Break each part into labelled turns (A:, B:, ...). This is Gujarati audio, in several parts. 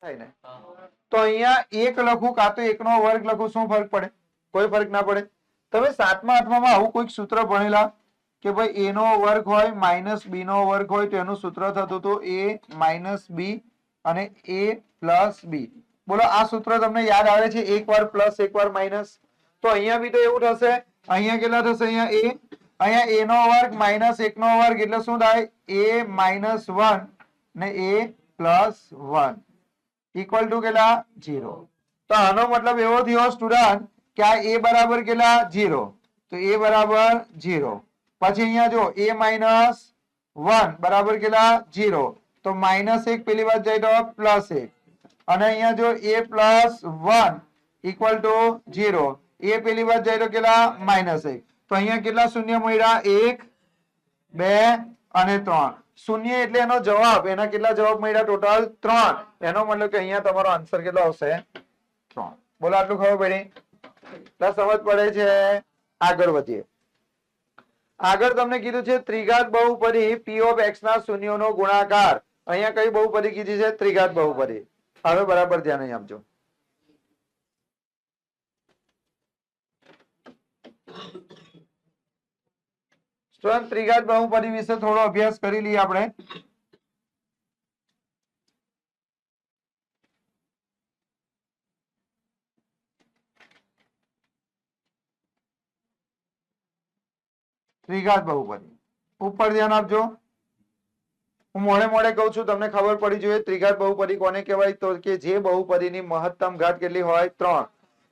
A: થાય ને તો અહીંયા 1 લખું કાં તો 1 નો વર્ગ લખું, શું ફરક પડે? કોઈ ફરક ના પડે. તમે 7મા 8મામાં આવું કોઈક સૂત્ર ભણેલા કે ભાઈ a નો વર્ગ હોય માઇનસ b નો વર્ગ હોય તો એનું સૂત્ર થતું હતું a માઇનસ b અને a પ્લસ b. બોલો આ સૂત્ર તમને યાદ આવે છે? એક વાર પ્લસ એક વાર માઇનસ. તો અહીંયા બી તો એવું થશે. અહીંયા કેટલા થશે? અહીંયા a નો વર્ગ માઇનસ 1 નો વર્ગ એટલે શું થાય? a માઇનસ 1 ને a પ્લસ 1 ઇક્વલ ટુ કેટલા? 0. તો આનો મતલબ એવો થયો સ્ટુડન્ટ કે આ a બરાબર કેટલા? 0. તો a બરાબર 0. પછી અહીંયા જો a માઇનસ 1 બરાબર કેટલા? 0. તો માઇનસ 1 પેલી વાત જાય તો પ્લસ 1 અને અહીંયા જો a plus 1 equal to 0. a પેલી વાત જાય તો કેટલા? માઇનસ 1. તો અહીંયા કેટલા શૂન્ય મળ્યા? 1 2 અને 3. શૂન્ય એટલે એનો જવાબ. એના કેટલા જવાબ મળ્યા? ટોટલ 3. એનો મતલબ કે અહીંયા તમારો આન્સર કેટલો આવશે? 3. બોલો આટલું ખબર પડી? સમજ પડે છે? આગળ વધીએ. આગળ તમને કીધું છે ત્રિઘાત બહુપદી p ઓફ x ના શૂન્યોનો ગુણાકાર. અહીંયા કઈ બહુપદી કીધી છે? ત્રિઘાત બહુપદી. હવે બરાબર ધ્યાન અહીં આપજો. સ્ટુડન્ટ ત્રિઘાત બહુપદી વિશે થોડો અભ્યાસ કરી લઈએ આપણે. ત્રિઘાત બહુપદી ઉપર ધ્યાન આપજો. હું મોડે મોડે કહું છું, તમને ખબર પડી જોઈએ ત્રિઘાત બહુપદી કોને કહેવાય? તો કે જે બહુપદીની મહત્તમ ઘાત કેટલી હોય? 3.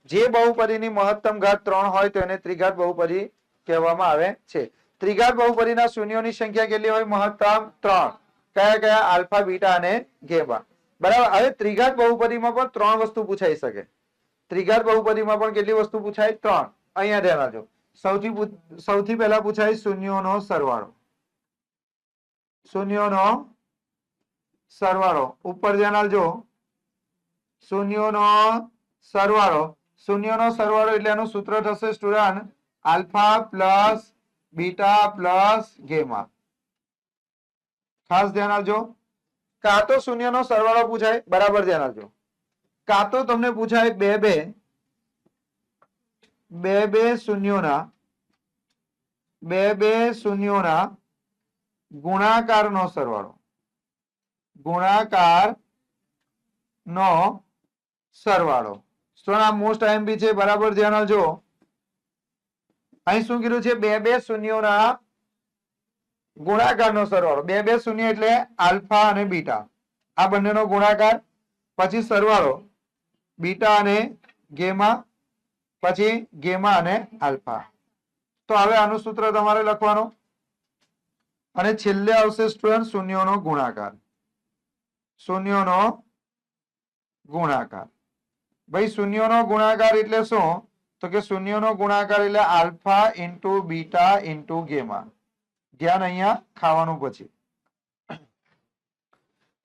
A: જે બહુપદીની મહત્તમ ઘાત 3 હોય તો એને ત્રિઘાત બહુપદી કહેવામાં આવે છે. ત્રિઘાત બહુપદીના શૂન્યોની સંખ્યા કેટલી હોય? મહત્તમ 3. કયા કયા? આલ્ફા, બીટા અને ગેમા. બરાબર. હવે ત્રિઘાત બહુપદીમાં પણ 3 વસ્તુ પૂછાઈ શકે. ત્રિઘાત બહુપદીમાં પણ કેટલી વસ્તુ પૂછાય? 3. અહીંયા ધ્યાન આપજો. સૌથી પહેલા પૂછાય શૂન્યોનો સરવાળો. શૂન્યોનો સરવાળો ઉપર ધ્યાન આપજો. શૂન્યોનો સરવાળો. શૂન્યોનો સરવાળો એટલે એનું સૂત્ર થશે student alpha plus beta plus gamma. ખાસ ધ્યાન આપજો. કાં તો શૂન્યનો સરવાળો પૂછાય, બરાબર ધ્યાન આપજો. કાં તો તમને પૂછાય બે શૂન્યોના ગુણાકારનો સરવાળો. ગુણાકારનો સરવાળો. આ મોસ્ટ આઈએમપી છે, બરાબર ધ્યાન આપજો. અહીં શું કીધું છે? બે શૂન્યોના ગુણાકારનો સરવાળો. બે શૂન્ય એટલે આલ્ફા અને બીટા, આ બંનેનો ગુણાકાર, પછી સરવાળો બીટા અને ગેમા, પછી ગેમા અને આલ્ફા. તો હવે આનું સૂત્ર તમારે લખવાનું અને છેલ્લે આવશે સ્ટુડન્ટ શૂન્યોનો ગુણાકાર. શૂન્યોનો ગુણાકાર. ભાઈ શૂન્યોનો ગુણાકાર એટલે શું? તો કે શૂન્યોનો ગુણાકાર એટલે alpha into beta into gamma. ધ્યાન અહીંયા ખાવાનું પછી.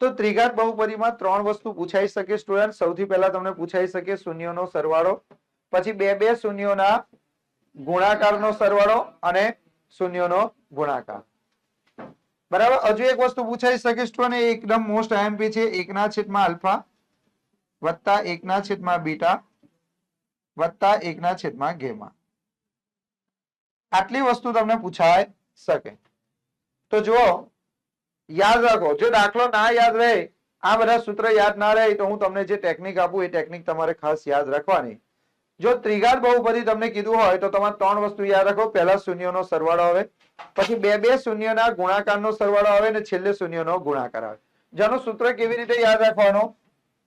A: તો ત્રિઘાત બહુપદીમાં 3 વસ્તુ પૂછાઈ શકે સ્ટુડન્ટ. સૌથી પહેલા તમને પૂછાઈ શકે શૂન્યોનો સરવાળો, પછી બે શૂન્યોના ગુણાકારનો સરવાળો અને શૂન્યોનો ગુણાકાર. બરાબર. હજુ એક વસ્તુ પૂછાઈ શકે સ્ટુડન્ટ, એ એકદમ મોસ્ટ આઈએમપી છે. 1/(α) વત્તા 1/β વત્તા 1/γ. આટલી વસ્તુ તમને પૂછાઈ શકે. તો જુઓ, યાદ રાખો. જો દાખલો ના યાદ રહે, આ બધા સૂત્ર યાદ ના રહે, તો હું તમને જે ટેકનિક આપું એ ટેકનિક તમારે ખાસ યાદ રાખવાની. જો ત્રિઘાત બહુપદી તમને કીધું હોય તો તમારે 3 વસ્તુ યાદ રાખો. પહેલા શૂન્યનો સરવાળો આવે, પછી બે શૂન્યના ગુણાકારનો સરવાળો આવે અને છેલ્લે શૂન્યનો ગુણાકાર આવે. જેનું સૂત્ર કેવી રીતે યાદ રાખવાનું?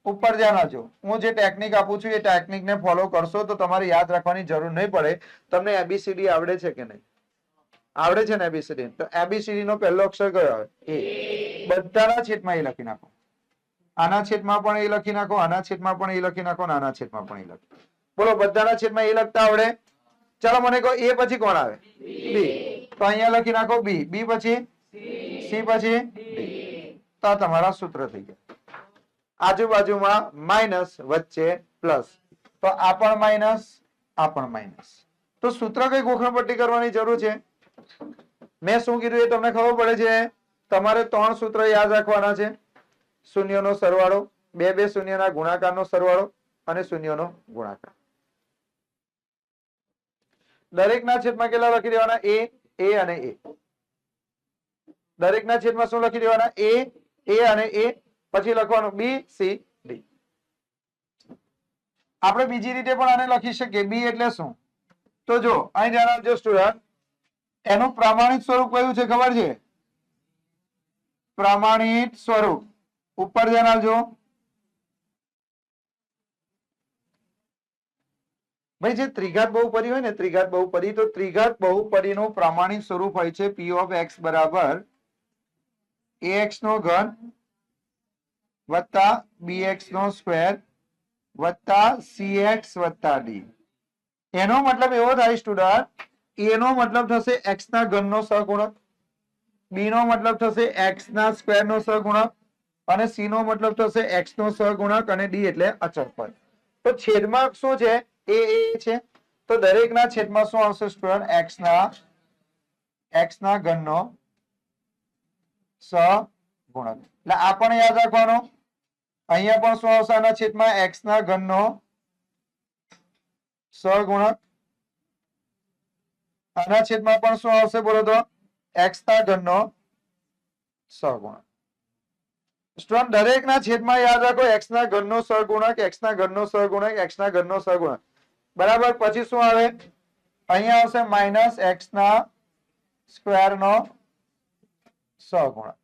A: ઉપર ધ્યાન આપજો. હું જે ટેકનિક આપું છું એ ટેકનિકને ફોલો કરશો તો તમારે યાદ રાખવાની જરૂર નહીં પડે. તમને એબીસીડી આવડે છે કે નહીં? આવડે છે ને એબીસીડી? તો એબીસીડી નો પહેલો અક્ષર કયો આવે? એ. બધાના છેદમાં એ લખી નાખો. આના છેદમાં પણ એ લખી નાખો, આના છેદમાં પણ એ લખી નાખો, આના છેદમાં પણ એ લખો. બોલો બધાના છેદમાં એ લખતા આવડે? ચાલો મને કહો, એ પછી કોણ આવે? બી. તો અહીંયા લખી નાખો બી. બી પછી સી, પછી ડી. તો તમારા સૂત્ર થઈ ગયા. આજુબાજુમાં માઇનસ, વચ્ચે પ્લસ. તો આ પણ માઇનસ, આ પણ માઇનસ. તો સૂત્ર કઈ ગોખણપટ્ટી કરવાની જરૂર છે? મેં શું કીધું એ તમને ખબર પડે છે? તમારે 3 સૂત્ર યાદ રાખવાના છે. શૂન્યનો સરવાળો, બે શૂન્યના ગુણાકારનો સરવાળો અને શૂન્યનો ગુણાકાર. દરેકના છેદમાં કેટલા લખી દેવાના? એ અને એ. દરેકના છેદમાં શું લખી દેવાના? એ અને એ. પછી લખવાનું બી સી ડી. આપણે બીજી રીતે પણ આને લખી શકીએ. બી એટલે શું? તો જો અહીં ધ્યાન આપજો સ્ટુડન્ટ, એનું પ્રમાણિત સ્વરૂપ કયું છે ખબર છે? પ્રમાણિત સ્વરૂપ ઉપર ધ્યાન આપજો. ભાઈ જે ત્રિઘાત બહુપદી હોય ને, ત્રિઘાત બહુપદી, તો ત્રિઘાત બહુપદીનું પ્રમાણિત સ્વરૂપ હોય છે પી ઓફ એક્સ બરાબર ax નો ઘન વત્તા bx નો સ્ક્વેર વત્તા cx વત્તા d. એનો મતલબ એવો થાય સ્ટુડન્ટ, a નો મતલબ થશે x ના ઘનનો સહગુણક, b નો મતલબ થશે x ના સ્ક્વેર નો સહગુણક અને c નો મતલબ થશે x નો સહગુણક અને d એટલે અચળ પદ. તો છેદમાં શું છે? એ છે. તો દરેકના છેદમાં શું આવશે સ્ટુડન્ટ? x ના ઘનનો સહગુણક. એટલે આ પણ યાદ રાખવાનું. અહીંયા પણ શું આવશે? આના છેદમાં x ના ઘનનો સહગુણક. આના છેદમાં પણ શું આવશે બોલો તો? x ના ઘનનો સહગુણક. સ્ટુડન્ટ દરેકના છેદમાં યાદ રાખો x ના ઘનનો સહગુણક, x ના ઘનનો સહગુણક, x ના ઘનનો સહગુણક. બરાબર. પછી શું આવે? અહીંયા આવશે માઇનસ x ના સ્ક્વેર નો સહગુણક.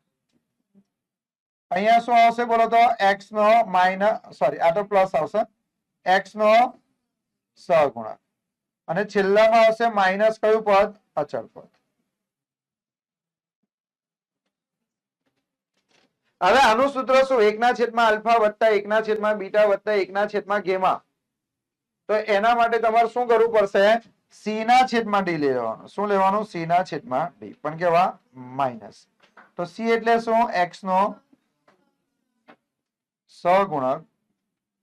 A: અહીંયા શું આવશે બોલો તો? x નો માઇનસ, સોરી આ તો પ્લસ આવશે, x નો સહગુણક. અને છેલ્લામાં આવશે માઇનસ કયું પદ? અચળ પદ. હવે આનું સૂત્ર શું? એકના છેદમાં આલ્ફા વત્તા એકના છેદમાં બીટા વત્તા એકના છેદમાં ગેમા. તો એના માટે તમારે શું કરવું પડશે? સી ના છેદમાં ડી લેવાનું. શું લેવાનું? સી ના છેદમાં ડી. પણ કેવા? માઇનસ. તો સી એટલે શું? એક્સ નો સહગુણક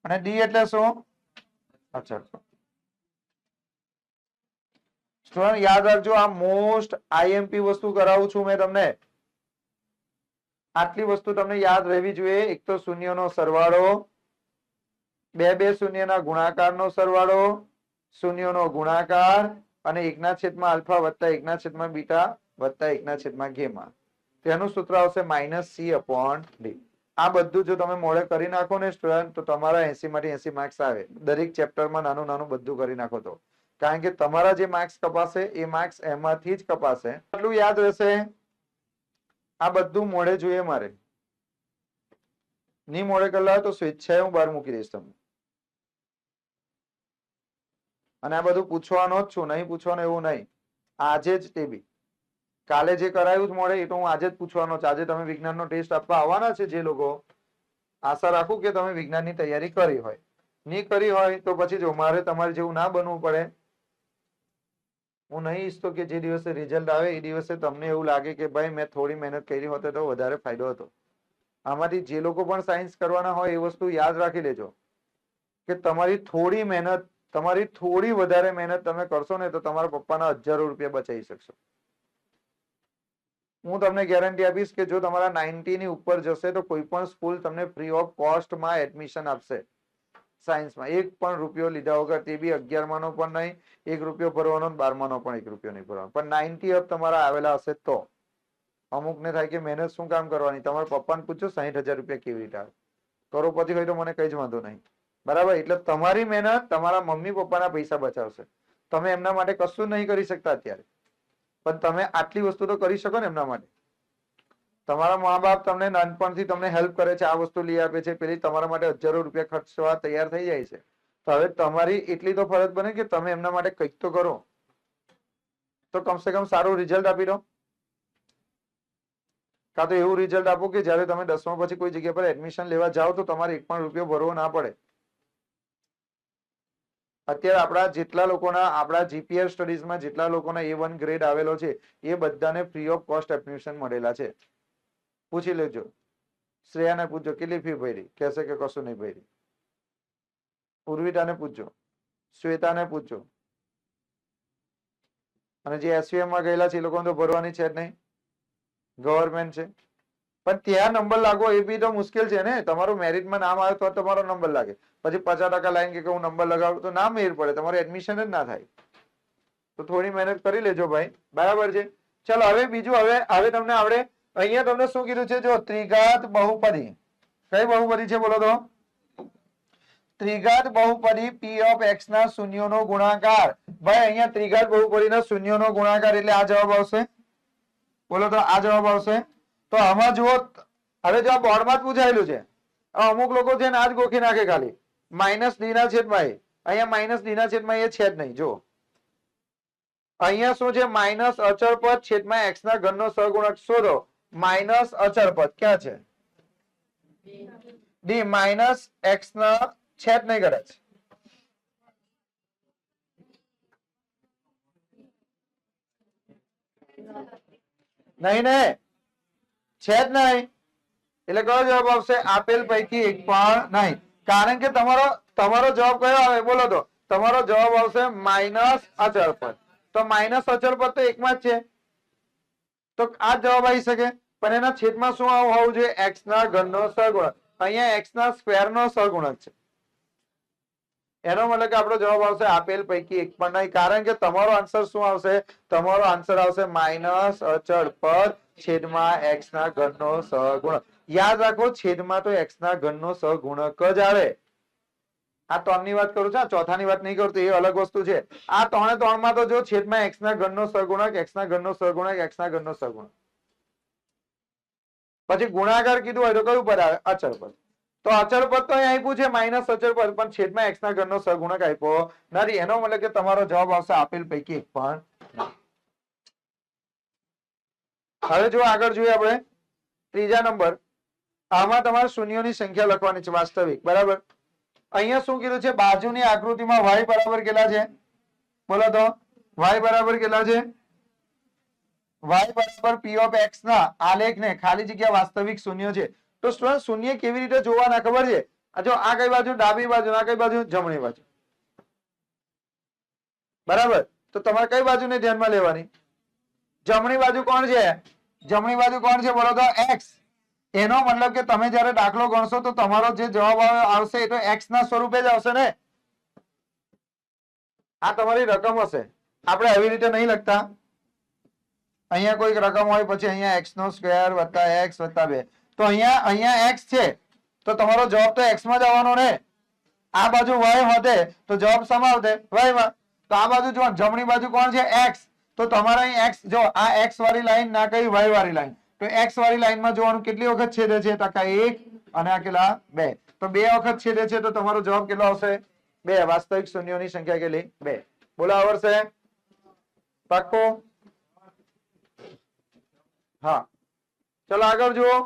A: અને ડી એટલે શું? અચળ પદ. સ્ટુડન્ટ યાદ રાખજો, આ મોસ્ટ આઈએમપી વસ્તુ કરાવું છું મેં તમને. આટલી વસ્તુ તમને યાદ રહેવી જોઈએ. એક તો શૂન્યનો સરવાળો, બે શૂન્યના ગુણાકારનો સરવાળો, શૂન્યનો ગુણાકાર અને એકના છેદમાં આલ્ફા વત્તા એકના છેદમાં બીટા વત્તા એકના છેદમાં ગેમા. તેનું સૂત્ર આવશે માઇનસ સી અપોન ડી. આ બધું જો તમે મોડે કરી નાખો ને સ્ટુડન્ટ, તો તમારા 80 માંથી 80 માર્ક્સ આવે. દરેક ચેપ્ટરમાં નાનું નાનું બધું કરી નાખો તો. કારણ કે તમારા જે માર્ક્સ કપાશે એ માર્ક્સ એમાંથી જ કપાશે. આટલું યાદ રહેશે. આ બધું મોડે જોઈએ મારે. ની મોડે કરેલા તો સ્વેચ્છાએ હું બહાર મૂકી દઈશ તમને. અને આ બધું પૂછવાનો જ છું, નહીં પૂછવાનું એવું નહીં. આજે જ તે બી કાલે જે કરાયું જ મળે એ તો હું આજે જ પૂછવાનો છે. આજે તમે વિજ્ઞાનનો ટેસ્ટ આપવા આવવાના છે જે લોકો, આશા રાખું કે તમે વિજ્ઞાનની તૈયારી કરી હોય. નહીં કરી હોય તો પછી જો મારે તમારે જેવું ના બનવું પડે. હું નહીં ઈચ્છતો કે જે દિવસે રિઝલ્ટ આવે એ દિવસે તમને એવું લાગે કે ભાઈ મેં થોડી મહેનત કરી હોત તો વધારે ફાયદો હતો. આમાંથી જે લોકો પણ સાયન્સ કરવાના હોય એ વસ્તુ યાદ રાખી લેજો કે તમારી થોડી મહેનત, તમારી થોડી વધારે મહેનત તમે કરશો ને તો તમારા પપ્પાના હજારો રૂપિયા બચાવી શકશો. હું તમને ગેરંટી આપીશ કે જો તમારા 90 ની ઉપર જશે તો કોઈ પણ સ્કૂલ તમને ફ્રી ઓફ કોસ્ટમાં એડમિશન આપશે સાયન્સમાં. એક પણ રૂપિયો લીધા વગર, તે બી 11મા નો પણ નહીં, 1 રૂપિયો ભરવાનો, 12મા નો પણ 1 રૂપિયો નહીં ભરવાનો. પણ 90 અપ તમારા આવેલા હશે તો. અમુક ને થાય કે મહેનત શું કામ કરવાની? તમારા પપ્પાને પૂછો 60,000 રૂપિયા કેવી રીતે આવે. કરોડપતિ હોય તો મને કઈ જ વાંધો નહીં. બરાબર. એટલે તમારી મહેનત તમારા મમ્મી પપ્પાના પૈસા બચાવશે. તમે એમના માટે કશું નહીં કરી શકતા અત્યારે, પણ તમે આટલી વસ્તુ તો કરી શકો ને એમના માટે. તમારા મા બાપ તમને નાનપણથી તમને હેલ્પ કરે છે, આ વસ્તુ લઈ આપે છે, પેલી તમારા માટે હજારો રૂપિયા ખર્ચવા તૈયાર થઈ જાય છે. તો હવે તમારી એટલી તો ફરજ બને કે તમે એમના માટે કંઈક તો કરો. તો કમસે કમ સારું રિઝલ્ટ આપી દો. કાં તો એવું રિઝલ્ટ આપો કે જ્યારે તમે 10મા પછી કોઈ જગ્યા પર એડમિશન લેવા જાઓ તો તમારે 1 પણ રૂપિયો ભરવો ના પડે. અત્યારે આપણા જેટલા લોકોના, આપણા જીપીએસ સ્ટડીઝમાં જેટલા લોકોના A1 ગ્રેડ આવેલો છે એ બધાને ફ્રી ઓફ કોસ્ટ એડમિશન મળેલા છે. પૂછી લેજો. શ્રેયાને પૂછજો કેટલી ફી ભરી, કહેશે કે કશું નહીં ભરી. ઉર્વિટાને પૂછજો, શ્વેતાને પૂછજો. અને જે એસવીએમ માં ગયેલા છે એ લોકોને તો ભરવાની છે જ નહીં, ગવર્મેન્ટ છે. પણ ત્યાં નંબર લાગવો એ બી તો મુશ્કેલ છે ને. તમારું મેરિટમાં નામ આવે તો તમારો નંબર લાગે. પછી 50% લાઈન કે હું નંબર લગાવું તો ના મેળ પડે, તમારું એડમિશન જ ના થાય. તો થોડી મહેનત કરી લેજો ભાઈ, બરાબર છે. ચલો હવે બીજું, હવે તમને આવડે. અહીંયા તમને શું કીધું છે? જો ત્રિઘાત બહુપદી. કઈ બહુપદી છે બોલો તો? ત્રિઘાત બહુપદી p ઓફ x ના શૂન્યોનો ગુણાકાર. ભાઈ અહીંયા ત્રિઘાત બહુપદીના શૂન્યોનો ગુણાકાર એટલે આ જવાબ આવશે. બોલો તો આ જવાબ આવશે. તો આમાં જુઓ, હવે જો આ બોર્ડમાં જ પૂછાયેલું છે, અમુક લોકો છે ને આજ ગોખી નાખે ખાલી માઇનસ ડી ના છેદમાં એ. અહીંયા માઇનસ ડી ના છેદમાં એ છે જ નહીં. જો અહીંયા શું છે? માઇનસ અચળ પદ છેદમાં એક્સ ના ઘનનો સહગુણક શોધો. માઇનસ અચળ પદ ક્યાં છે? ડી. માઇનસ એક્સ ના છેદ નહીં કરે છે. નહીં ને, છેદ નહીં એટલે કયો જવાબ આવશે? આપેલ પૈકી એક પણ નહીં. કારણ કે તમારો જવાબ કયો આવે બોલો તો? તમારો જવાબ આવશે માઇનસ અચળ પદ. તો માઇનસ અચળ પદ તો એકમાં જ છે, તો આ જવાબ આવી શકે. પણ એના છેદમાં શું હોવું જોઈએ? એક્સ ના ઘનનો સહગુણક. અહીંયા એક્સ ના સ્ક્વેર નો સહગુણક છે. એનો મતલબ કે આપણો જવાબ આવશે આપેલ પૈકી એક પણ નહીં. કારણ કે તમારો આન્સર શું આવશે? તમારો આન્સર આવશે માઇનસ અચળ પદ છેદમાં એક્સ ના ઘનનો સહગુણક. યાદ રાખો, છેદમાં તો એક્સ ના ઘનનો સહગુણક જ આવે. આ 3 ની વાત કરું છું, ચોથાની વાત નહીં કરતો, એ અલગ વસ્તુ છે. આ 3 માં તો જો છેદમાં એક્સ ના ઘનનો સહગુણક, એક્સ ના ઘનનો સહગુણક, એક્સ ના ઘનનો સહગુણક. પછી ગુણાકાર કીધું હોય તો કયું પદ આવે? અચળ પદ. તો અચળ પદ તો અહીં આપ્યું છે માઇનસ અચળ પદ, પણ છેદમાં એક્સ ના ઘનનો સહગુણક આપ્યો નથી. એનો મતલબ કે તમારો જવાબ આવશે આપેલ પૈકી એક પણ. હવે જો આગળ જોઈએ આપણે ત્રીજા નંબર. આમાં તમારે શૂન્યોની સંખ્યા લખવાની છે વાસ્તવિક, બરાબર. અહીંયા શું કીધું છે? બાજુની આકૃતિમાં y બરાબર કેટલા છે બોલો તો? y બરાબર કેટલા છે? y બરાબર p ઓફ x ના આલેખને ખાલી જગ્યા વાસ્તવિક શૂન્ય છે. તો સ્ટુડન્ટ શૂન્ય કેવી રીતે જોવાના ખબર છે? જો આ કઈ બાજુ? ડાબી બાજુ. આ કઈ બાજુ? જમણી બાજુ, બરાબર. તો તમારે કઈ બાજુને ધ્યાનમાં લેવાની? જમણી બાજુ કોણ છે? જમણી બાજુ કોણ છે બોલો તો? x. એનો મતલબ કે તમે જયારે દાખલો ગણશો તો તમારો જે જવાબ આવશે એ તો x ના સ્વરૂપે જ આવશે ને. આ તમારી રકમ હશે. આપણે આવી રીતે નહીં લખતા. અહીંયા કોઈક રકમ હોય, પછી અહીંયા x નો સ્ક્વેર વત્તા x વત્તા 2. તો અહીંયા x છે તો તમારો જવાબ તો x માં જ આવવાનો ને. આ બાજુ y હોતે તો જવાબ શેમાં આવતે? y માં. તો આ બાજુ જો જમણી બાજુ કોણ છે? x. તો તમારે અહીં x, જો આ x વાળી લાઈન ના કઈ y વાળી લાઈન. તો x વાળી લાઈનમાં જોવાનું કેટલી વખત છેદે છે? ટકા 1 અને આ કેટલા? 2. તો 2 વખત છેદે છે તો તમારો જવાબ કેટલો આવશે? 2. વાસ્તવિક શૂન્યોની સંખ્યા કેટલી? 2. બોલો આવડશે? પાક્કું? હા, ચલો આગળ જુઓ.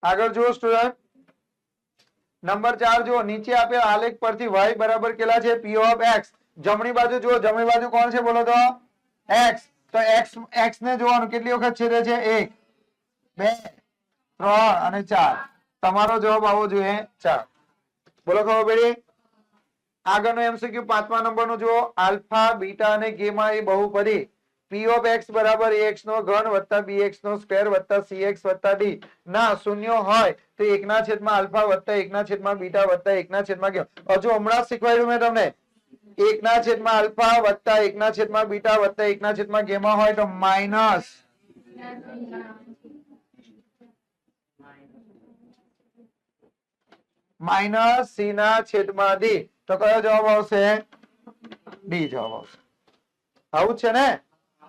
A: આગળ જુઓ સ્ટુડન્ટ. નંબર 4 જુઓ. નીચે આપ્યા આલેખ પરથી y બરાબર કેટલા છે? p of x. જમણી બાજુ જુઓ. જમણી બાજુ કોણ છે બોલો તો? x. તો x ને જોવાનું કેટલી વખત છેદે છે? 1 2 3 અને 4. તમારો જવાબ આવવો જોઈએ 4. બોલો ખબર પડી? આગળનો MCQ 5મા નંબરનો જુઓ. આલ્ફા, બીટા અને ગેમા એ બહુપદી p ઓફ x બરાબર ax નો ઘન વત્તા bx નો સ્ક્વેર વત્તા cx વત્તા d ના શૂન્ય હોય તો 1 ના છેદમાં આલ્ફા વત્તા 1 ના છેદમાં બીટા વત્તા 1 ના છેદમાં ગેમા. હજુ હમણાં શીખવાડ્યું મેં તમને. 1 ના છેદમાં આલ્ફા વત્તા 1 ના છેદમાં બીટા વત્તા 1 ના છેદમાં ગેમા હોય તો માઇનસ c ના છેદમાં d. તો કયો જવાબ આવશે? ડી જવાબ આવશે. આવું છે ને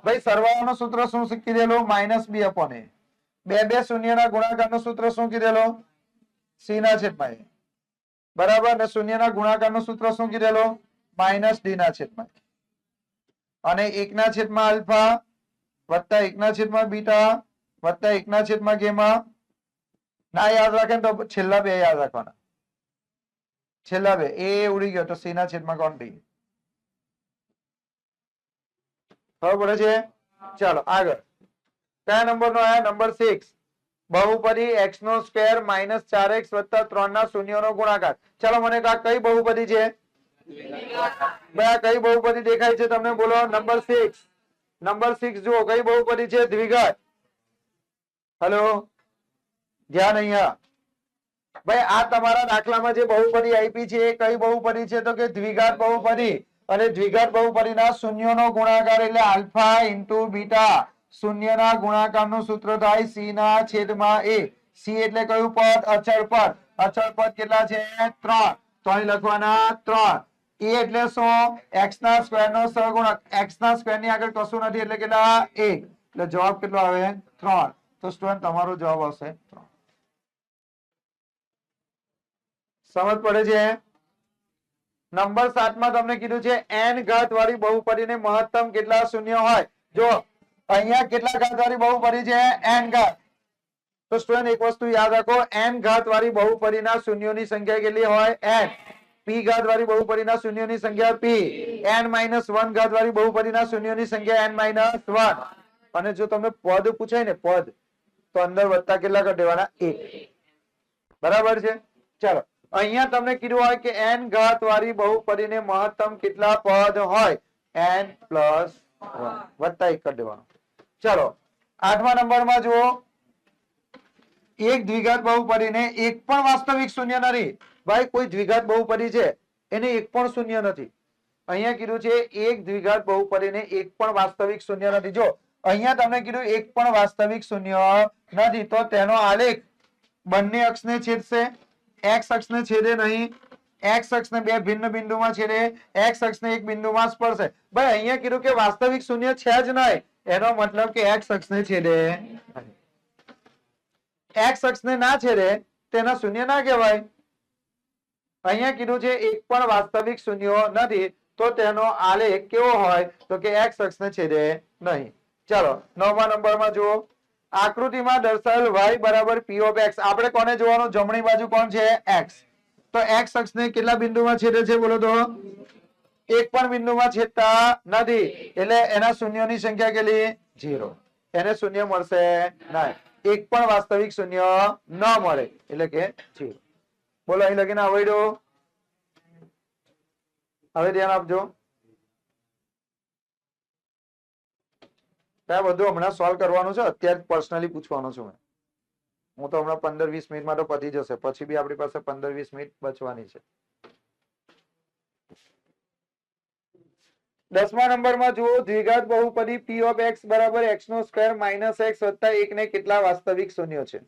A: ભાઈ. સરવાળાનું સૂત્ર શું કીધેલું? -b upon a. બે શૂન્યના ગુણાકારનું સૂત્ર શું કીધેલું? c ના છેદમાં a. બરાબર. ને શૂન્યના ગુણાકારનું સૂત્ર શું કીધેલું? -d ના છેદમાં a. અને 1 ના છેદમાં આલ્ફા વત્તા 1 ના છેદમાં બીટા વત્તા 1 ના છેદમાં ગેમા. ના યાદ રાખે ને તો છેલ્લા 2 યાદ રાખવાના. છેલ્લા 2 એ ઉડી ગયો તો c ના છેદમાં કોણ? d. ખબર પડે છે? ચાલો આગળ. કયા નંબરનો આયા? નંબર 6. બહુપદી x નો સ્ક્વેર -4x વત્તા 3 ના શૂન્યોનો ગુણાકાર. ચાલો મને કઈ બહુપદી છે? ભાઈ કઈ બહુપદી દેખાય છે તમને? બોલો. નંબર 6. નંબર 6 જુઓ કઈ બહુપદી છે? દ્વિઘાત. હેલો, ધ્યાન અહીંયા. ભાઈ આ તમારા દાખલામાં જે બહુપદી આપી છે એ કઈ બહુપદી છે? તો કે દ્વિઘાત બહુપદી. અને દ્વિઘાત બહુપદીના શૂન્યનો ગુણાકાર એટલે આલ્ફા ઇન્ટુ બીટા. શૂન્યના ગુણાકારનું સૂત્ર થાય સી ના છેદમાં એ. સી એટલે કયું પદ? અચળ પદ. અચળ પદ કેટલા છે? 3. તો અહીં લખવાના 3. એ એટલે શું? x ના સ્ક્વેર નો સહગુણક. x ના સ્ક્વેર ની આગળ કશું નથી એટલે કેટલા? 1. એટલે જવાબ કેટલો આવે? 3. તો સ્ટુડન્ટ તમારો જવાબ આવશે 3. સમજ પડે છે? નંબર 7 માં તમને કીધું છે n ઘાત વાળી બહુપદીને મહત્તમ કેટલા શૂન્ય હોય? જો અહીંયા કેટલા ઘાત વાળી બહુપદી છે? n ઘાત. તો સ્ટુડન્ટ એક વસ્તુ યાદ રાખો, n ઘાત વાળી બહુપદીના શૂન્યોની સંખ્યા કેટલી હોય? n. p ઘાત વાળી બહુપદીના શૂન્યોની સંખ્યા p. n - 1 ઘાત વાળી બહુપદીના શૂન્યોની સંખ્યા n - 1. અને જો તમને પદ પૂછાય ને પદ, તો અંદર વત્તા કેટલા કરી દેવાના? 1. બરાબર છે? ચાલો અહીંયા તમને કીધું હોય કે n ઘાત વાળી બહુપદીને મહત્તમ કેટલા પદ હોય? n + 1 વત્તા 1 કરી દેવાનું. ચાલો 8મા નંબરમાં જુઓ, એક દ્વિઘાત બહુપદીને એક પણ વાસ્તવિક શૂન્ય નથી. ભાઈ કોઈ દ્વિઘાત બહુપદી છે એને એક પણ શૂન્ય નથી. અહીંયા કીધું છે એક દ્વિઘાત બહુપદીને એક પણ વાસ્તવિક શૂન્ય નથી. જો અહીંયા તમને કીધું એક પણ વાસ્તવિક શૂન્ય નથી, તો તેનો આલેખ બંને અક્ષને છેદશે. x અક્ષને છેદે નહીં. x અક્ષને બે ભિન્ન બિંદુમાં છેદે. x અક્ષને એક બિંદુમાં સ્પર્શે. ભાઈ અહીંયા કીધું કે વાસ્તવિક શૂન્ય છે જ નહીં, એનો મતલબ કે x અક્ષને છેદે નહીં. x અક્ષને ના છેદે તેના શૂન્ય ના કહેવાય. અહીંયા કીધું છે એક પણ વાસ્તવિક શૂન્ય નથી, તો તેનો આલેખ કેવો હોય? તો કે x અક્ષને છેદે નહીં. ચાલો 9મા નંબરમાં જુઓ, આકૃતિમાં દર્શાવેલ y બરાબર p of x. આપણે કોને જોવાનું? જમણી બાજુ કોણ છે? x. તો x અક્ષને કેટલા બિંદુમાં છેદે છે? બોલો તો. એક પણ બિંદુમાં છેદતા નથી, એટલે એના શૂન્યોની સંખ્યા કેટલી? 0. એને શૂન્ય મળશે નહીં. એક પણ વાસ્તવિક શૂન્ય ન મળે એટલે કે 0. બોલો અહીં લગીને આવડ્યો? હવે ધ્યાન આપજો. ત્યાં બધું હમણાં સોલ્વ કરવાનું છે, અત્યારે પર્સનલી પૂછવાનું છું. હું તો હમણાં 15-20 મિનિટમાં તો પતી જશે, પછી બી આપણી પાસે 15-20 મિનિટ બચવાની છે. 10મા નંબરમાં જુઓ, દ્વિઘાત બહુપદી p of x બરાબર x નો સ્ક્વેર માઇનસ x વત્તા 1 ને કેટલા વાસ્તવિક શૂન્ય છે?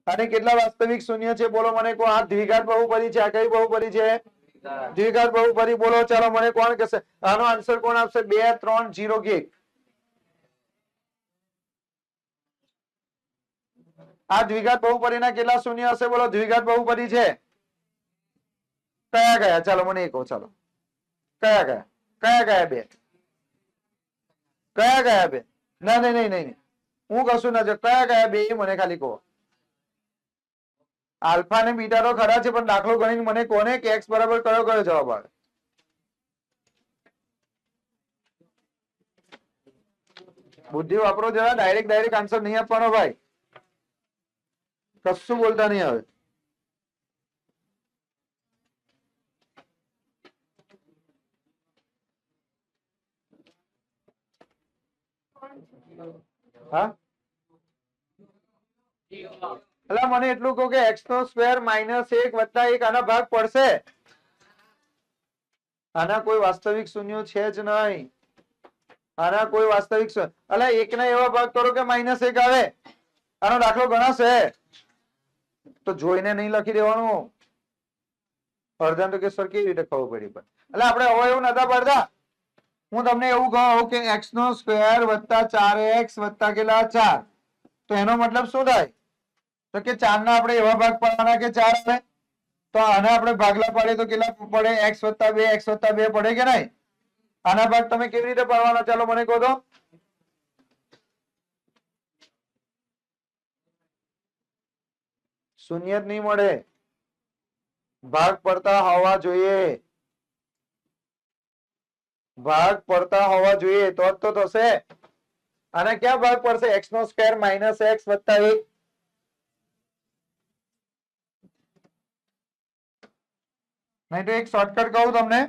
A: અને કેટલા વાસ્તવિક શૂન્ય છે? બોલો મને કહો. આ દ્વિઘાત બહુપદી છે. આ કઈ બહુપદી છે? દ્વિઘાત બહુપદી. બોલો ચાલો મને કોણ કહેશે? આનો આન્સર કોણ આપશે? 2, 3, 0 કે 1? આ દ્વિઘાત બહુપદીના કેટલા શૂન્ય હશે? બોલો. દ્વિઘાત બહુપદી છે. કયા કયા? ચાલો મને એ કહો. ચાલો કયા કયા? કયા કયા બે? કયા કયા બે? ના નહીં નહીં નહીં, હું કશું ના. કયા કયા બે મને ખાલી કહો. આલ્ફા ને બીટા તો ખરા છે, પણ દાખલો ગણીને મને કોને કે x બરાબર કયો કયો જવાબ આવે? બુદ્ધિ વાપરો જરા. ડાયરેક્ટ આન્સર નહીં આપવાનો ભાઈ. કશું બોલતા નહીં આવે. હા એટલે મને એટલું કહો કે x નો સ્ક્વેર માઇનસ 1 વત્તા 1 આના ભાગ પડશે. આના કોઈ વાસ્તવિક શૂન્ય છે જ નહીં. આના કોઈ વાસ્તવિક એટલે 1 ના એવા ભાગ કરો કે -1 આવે. આનો દાખલો ગણાશે. તો જોઈને નહીં લખી દેવાનું. અડધા તો કે સર કેવી રીતે ખબર પડી? પણ એટલે આપણે અવયવ નતા પડતા. હું તમને એવું કહું કે x નો સ્ક્વેર વત્તા 4x વત્તા કેટલા 4, તો એનો મતલબ શું થાય? તો કે 4 ના આપણે એવા ભાગ પાડવાના કે 4 આવે. તો આને આપણે ભાગલા પાડીએ તો કેટલા પડે? x વત્તા 2 x વત્તા 2 પડે કે નહીં? આના ભાગ તમે કેવી રીતે પાડવાના? ચાલો મને કહો તો. શૂન્ય જ નહીં મળે, ભાગ પડતા હોવા જોઈએ. ભાગ પડતા હોવા જોઈએ તો જ તો થશે. આને ક્યાં ભાગ પડશે? x નો સ્ક્વેર માઇનસ x વત્તા 1. નહીં તો એક શોર્ટકટ કહું તમને,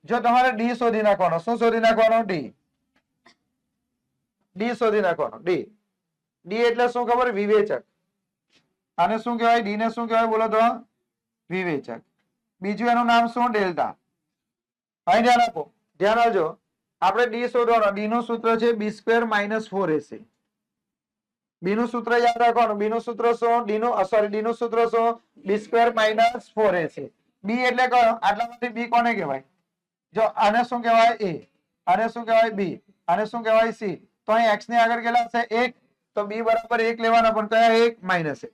A: જો તમારે ડી શોધી નાખવાનો, શું શોધી નાખવાનો? ડી. ડી શોધી નાખવાનો, ડી. ડી એટલે શું ખબર? વિવેચક. આને શું કહેવાય? ડી ને શું કહેવાય બોલો તો? વિવેચક. બીજું એનું નામ શું? ડેલ્ટા. અહીં ધ્યાન આપો, ધ્યાન આવજો. આપણે ડી શોધવાનો. ડી નું સૂત્ર છે બી સ્ક્વેર માઇનસ 4ac. બી નું સૂત્ર યાદ રાખવાનું. બી નું સૂત્ર શું? ડી નું સૂત્ર શું? બી સ્ક્વેર માઇનસ 4ac. બી એટલે કયો? આટલામાંથી બી કોને કહેવાય? જો આને શું કહેવાય? એ. આને શું કહેવાય? બી. આને શું કહેવાય? સી. તો અહીં x ની આગળ કેટલા છે? 1. તો બી બરાબર 1 લેવાના, પણ કયા 1? માઇનસ 1.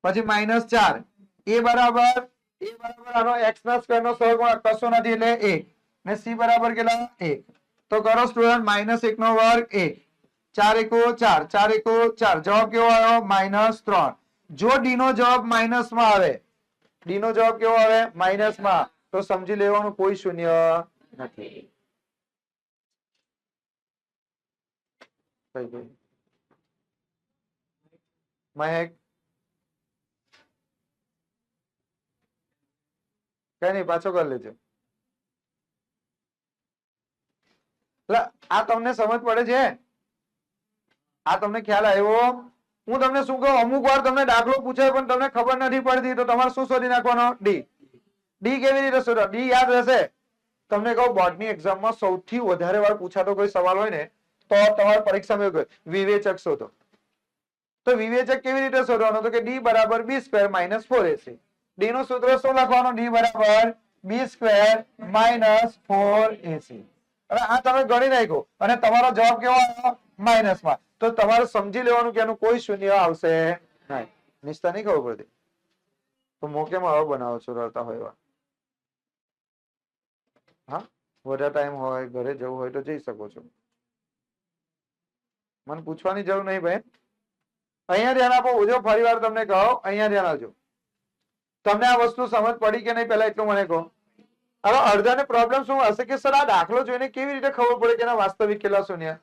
A: પછી માઇનસ 4. એ બરાબર આનો x ના સ્ક્વેર નો સહગુણક કશું નથી એટલે 1. ને c બરાબર કેટલા? 1. તો કરો સ્ટુડન્ટ, માઇનસ 1 નો વર્ગ 1. 4 એકો 4, 4 એકો 4. જવાબ કેવો આવ્યો? માઇનસ 3. જો ડી નો જવાબ માઇનસ માં આવે, ડી નો જવાબ કેવો આવે? માઇનસ માં, તો સમજી લેવાનું કોઈ શૂન્ય નથી. મહેક કઈ નઈ, પાછો કરી લેજો. આ તમને સમજ પડે છે? આ તમને ખ્યાલ આવ્યો? હું તમને શું કહું, અમુક વાર તમને દાખલો પૂછાય પણ તમને ખબર નથી પડતી, તો તમારે શું શોધી નાખવાનો? ડી. ડી કેવી રીતે શોધો? ડી યાદ રહેશે. તમને કહું, બોર્ડની એક્ઝામમાં સૌથી વધારે વાર પૂછાતો કોઈ સવાલ હોય ને, તો તમારે પરીક્ષામાં એવું કહે વિવેચક શોધો. તો વિવેચક કેવી રીતે શોધવાનો? તો કે ડી બરાબર બી સ્ક્વેર માઇનસ 4ac. ડી નું સૂત્ર શું લખવાનું? ડી બરાબર બી સ્ક્વેર માઇનસ 4ac. હવે આ તમે ગણી નાખો અને તમારો જવાબ કેવો આવ્યો? માઇનસ માં. તો તમારે સમજી લેવાનું કે એનું કોઈ શૂન્ય આવશે નહીં. નિષ્ઠા નહીં ખબર પડતી તો મોકેમાં હવે બનાવો છો રડતા હોય એવા. હા, વધારે ટાઈમ હોય, ઘરે જવું હોય તો જઈ શકો છો. મને પૂછવાની જરૂર નહીં ભાઈ. અહીંયા ધ્યાન આપો. જો ફરી વાર તમને કહો, અહીંયા ધ્યાન આપજો. તમને આ વસ્તુ સમજ પડી કે નહીં પહેલા એટલું મને કહો. હવે અડધાને પ્રોબ્લેમ શું હશે કે સર આ દાખલો જોઈને કેવી રીતે ખબર પડે કે એના વાસ્તવિક કેટલા શૂન્ય?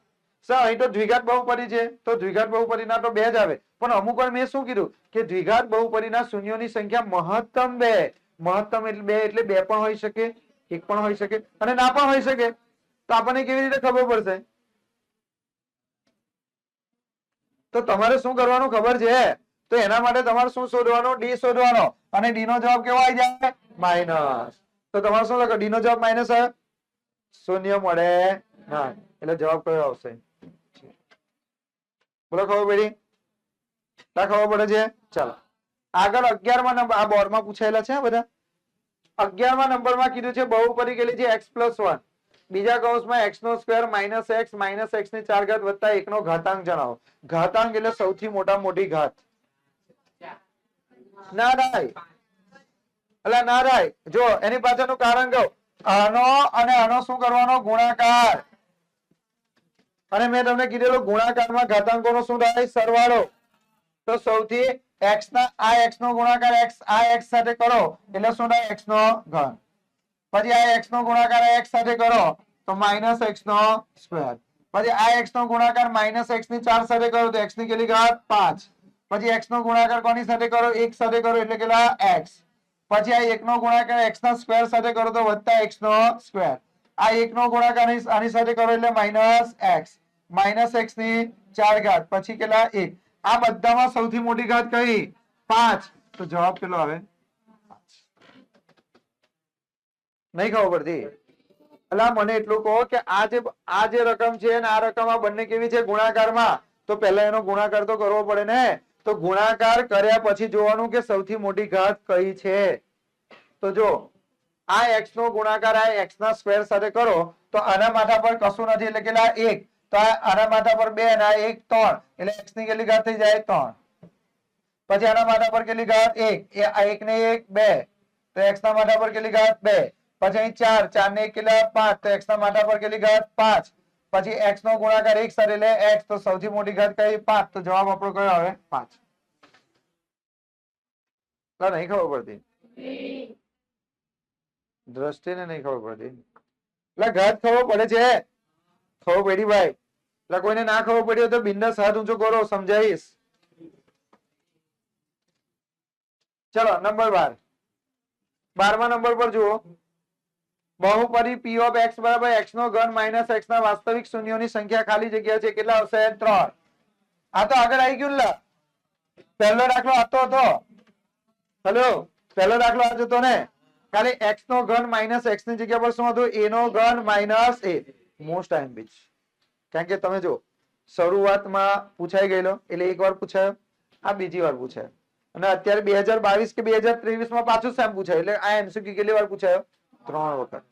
A: સર અહીં તો દ્વિઘાત બહુપદી છે, તો દ્વિઘાત બહુપદીના તો 2 જ આવે. પણ અમુક વાર મેં શું કીધું કે દ્વિઘાત બહુપદીના શૂન્યોની સંખ્યા મહત્તમ 2. મહત્તમ એટલે 2 એટલે 2 પણ હોઈ શકે, 1 પણ હોઈ શકે અને ના પણ હોઈ શકે. તો આપણને કેવી રીતે ખબર પડશે? તો તમારે શું કરવાનું ખબર છે? તો એના માટે તમારે શું શોધવાનું? ડી શોધવાનો. અને ડી નો જવાબ કેવો આવી જાય? માઇનસ. તો તમારે શું લખો? ડી નો જવાબ માઇનસ આવે, શૂન્ય મળે ના. એટલે જવાબ કયો આવશે? બોલો, ખબર પડી? ખબર પડે છે? ચાલો આગળ 11મા નંબર. આ બોર્ડમાં પૂછાયેલા છે બધા. 11મા નંબરમાં કીધું છે બહુપદી કેટલી છે? x+1. બીજા કૌંસમાં x નો સ્ક્વેર માઇનસ x ની 4 ઘાત વત્તા 1 નો ઘાતાંક જણાવો. ઘાતાંક એટલે સૌથી મોટા મોટી ઘાત. ના રાય, એટલે ના રાય. જો એની પાછળનું કારણ કહું. આનો અને આનો શું કરવાનો? ગુણાકાર. અને મેં તમને કીધેલું ગુણાકારમાં ઘાતાંકોનો શું થાય? સરવાળો. તો સૌથી x ના આ x નો ગુણાકાર આ x સાથે કરો એટલે શું થાય? x નો ઘન. પછી આ x નો ગુણાકાર x સાથે કરો તો માઇનસ x નો સ્ક્વેર. પછી આ x નો ગુણાકાર માઇનસ x ની 4 સાથે કરો તો x ની કેટલી ઘાત? 5. પછી x નો ગુણાકાર કોની સાથે કરો? 1 સાથે કરો એટલે કેટલા? x. પછી આ 1 નો ગુણાકાર x ના સ્ક્વેર સાથે કરો તો વત્તા x નો સ્ક્વેર. આ 1 નો ગુણાકાર આની સાથે કરો એટલે માઇનસ x. માઇનસ x ની 4 ઘાત. પછી કેટલા? 1. આ બધામાં સૌથી મોટી ઘાત કઈ? 5. તો જવાબ કેટલો આવે? નહીં ખબર પડતી? એટલે મને એટલું કહો કે આ જે રકમ છે અને આ રકમ આ બંને કેવી છે? ગુણાકારમાં. તો પહેલા એનો ગુણાકાર તો કરવો પડે ને. તો ગુણાકાર કર્યા પછી જોવાનું કે સૌથી મોટી ઘાત કઈ છે. તો જો આ x નો ગુણાકાર આ x ના સ્ક્વેર સાથે કરો તો આના માથા પર કશું નથી એટલે કેટલા? 1. તો આના માથા પર 2 અને 1 3 એટલે x ની કેટલી ઘાત થઈ જાય? 3. પછી આના માથા પર કેટલી ઘાત? 1. આ 1 ને 1 2. તો x ના માથા પર કેટલી ઘાત? 2. પછી અહીં 4. 4 ને 1 કેટલા? 5. તો x ના માથા પર કેટલી ઘાત? 5. પછી x નો ગુણાકાર 1 સાથે એટલે x. તો સૌથી મોટી ઘાત કઈ? 5. તો જવાબ આપણો કયો આવે? 5. નહીં ખબર પડતી? દ્રષ્ટિને નહીં ખબર પડતી એટલે ઘાત ખબર પડે છે? ખબર પડી ભાઈ? એટલે કોઈને ના ખબર પડી હોય તો બિંદાસ હાથ ઊંચો કરો, સમજાવીશ. ચલો નંબર 12, 12મા નંબર પર જુઓ, બહુપદી p ઓફ x બરાબર x નો ઘન માઇનસ x ના વાસ્તવિક શૂન્યોની સંખ્યા ખાલી જગ્યા છે કેટલા આવશે? 3. આ તો આગળ આવી ગયું લા, પહેલો દાખલો આતો હતો. હેલો, પહેલો દાખલો આ જતો ને, ખાલી x નો ઘન માઇનસ x ની જગ્યા પર શું હતું? a નો ઘન minus a. Most time beach, કારણ કે તમે જો શરૂઆતમાં પૂછાઈ ગયેલો એટલે એક વાર પૂછાયો, આ બીજી વાર પૂછાયો, અને અત્યારે 2022 કે 2023 માં પાછું સેમ પૂછાય, એટલે આ એમસીક્યુ કેટલી વાર પૂછાયો? 3 વખત.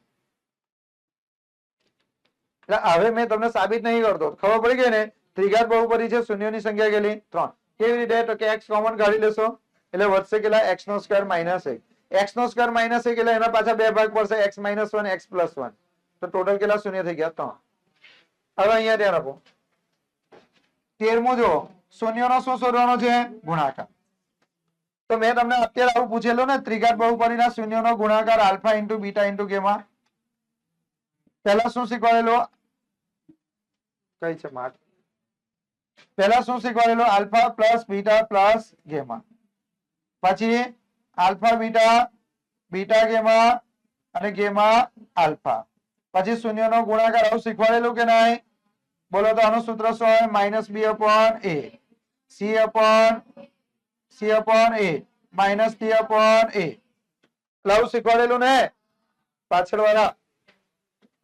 A: એટલે હવે મેં તમને સાબિત નહીં કરતો, ખબર પડી ગઈ ને? ત્રિઘાત બહુપદી છે, શૂન્યોની સંખ્યા કેટલી? 3. કેવી રીતે? તો કે x કોમન કાઢી લેશો એટલે વધશે કેટલા? x નો સ્ક્વેર માઇનસ 1. x નો સ્ક્વેર માઇનસ 1 એટલે એના પાછા બે ભાગ પડશે, x માઇનસ 1 x પ્લસ 1. તો ટોટલ કેટલા શૂન્ય થઈ ગયા? 3. હવે અહીંયા ધ્યાન આપો, 13મું જો, શૂન્યનો શું શોધવાનો છે? ગુણાકાર. તો મેં તમને અત્યારે આવું પૂછેલું ને, ત્રિઘાત બહુપદીના શૂન્યનો ગુણાકાર alpha into beta into gamma. પહેલા શું શીખવાડેલું? કઈ છે માર્ક? પહેલા શું શીખવાડેલું? Alpha plus beta plus gamma. પછી આલ્ફા બીટા, બીટા ગેમા અને ગેમા આલ્ફા. પછી શૂન્યનો ગુણાકાર આવું શીખવાડેલું કે નહીં? બોલો તો આનું સૂત્ર શું હોય? માઇનસ બી અપોન એ, સી અપોન એ માઇનસ ટી અપોન એ. આવું શીખવાડેલું ને પાછળ વાળા?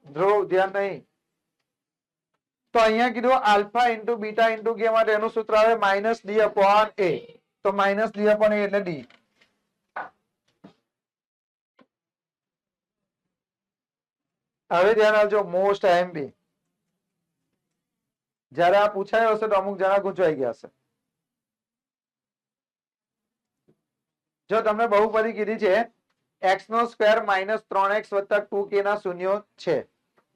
A: ધ્રુવ ધ્યાન નહીં. તો અહીંયા કીધું આલ્ફા ઇન્ટુ બીટા ઇન્ટુ કે માટે એનું સૂત્ર આવે માઇનસ ડી અપોન એ. તો માઇનસ ડી અપોન એ એટલે ડી. હવે ધ્યાન આવજો, મોસ્ટ આઈએમપી. જયારે આ પૂછાયો હશે તો અમુક જણા ગૂંચવાઈ ગયા હશે. જો તમને બહુપદી કીધી છે x નો સ્ક્વેર માઇનસ 3x વત્તા 2k ના શૂન્યો છે,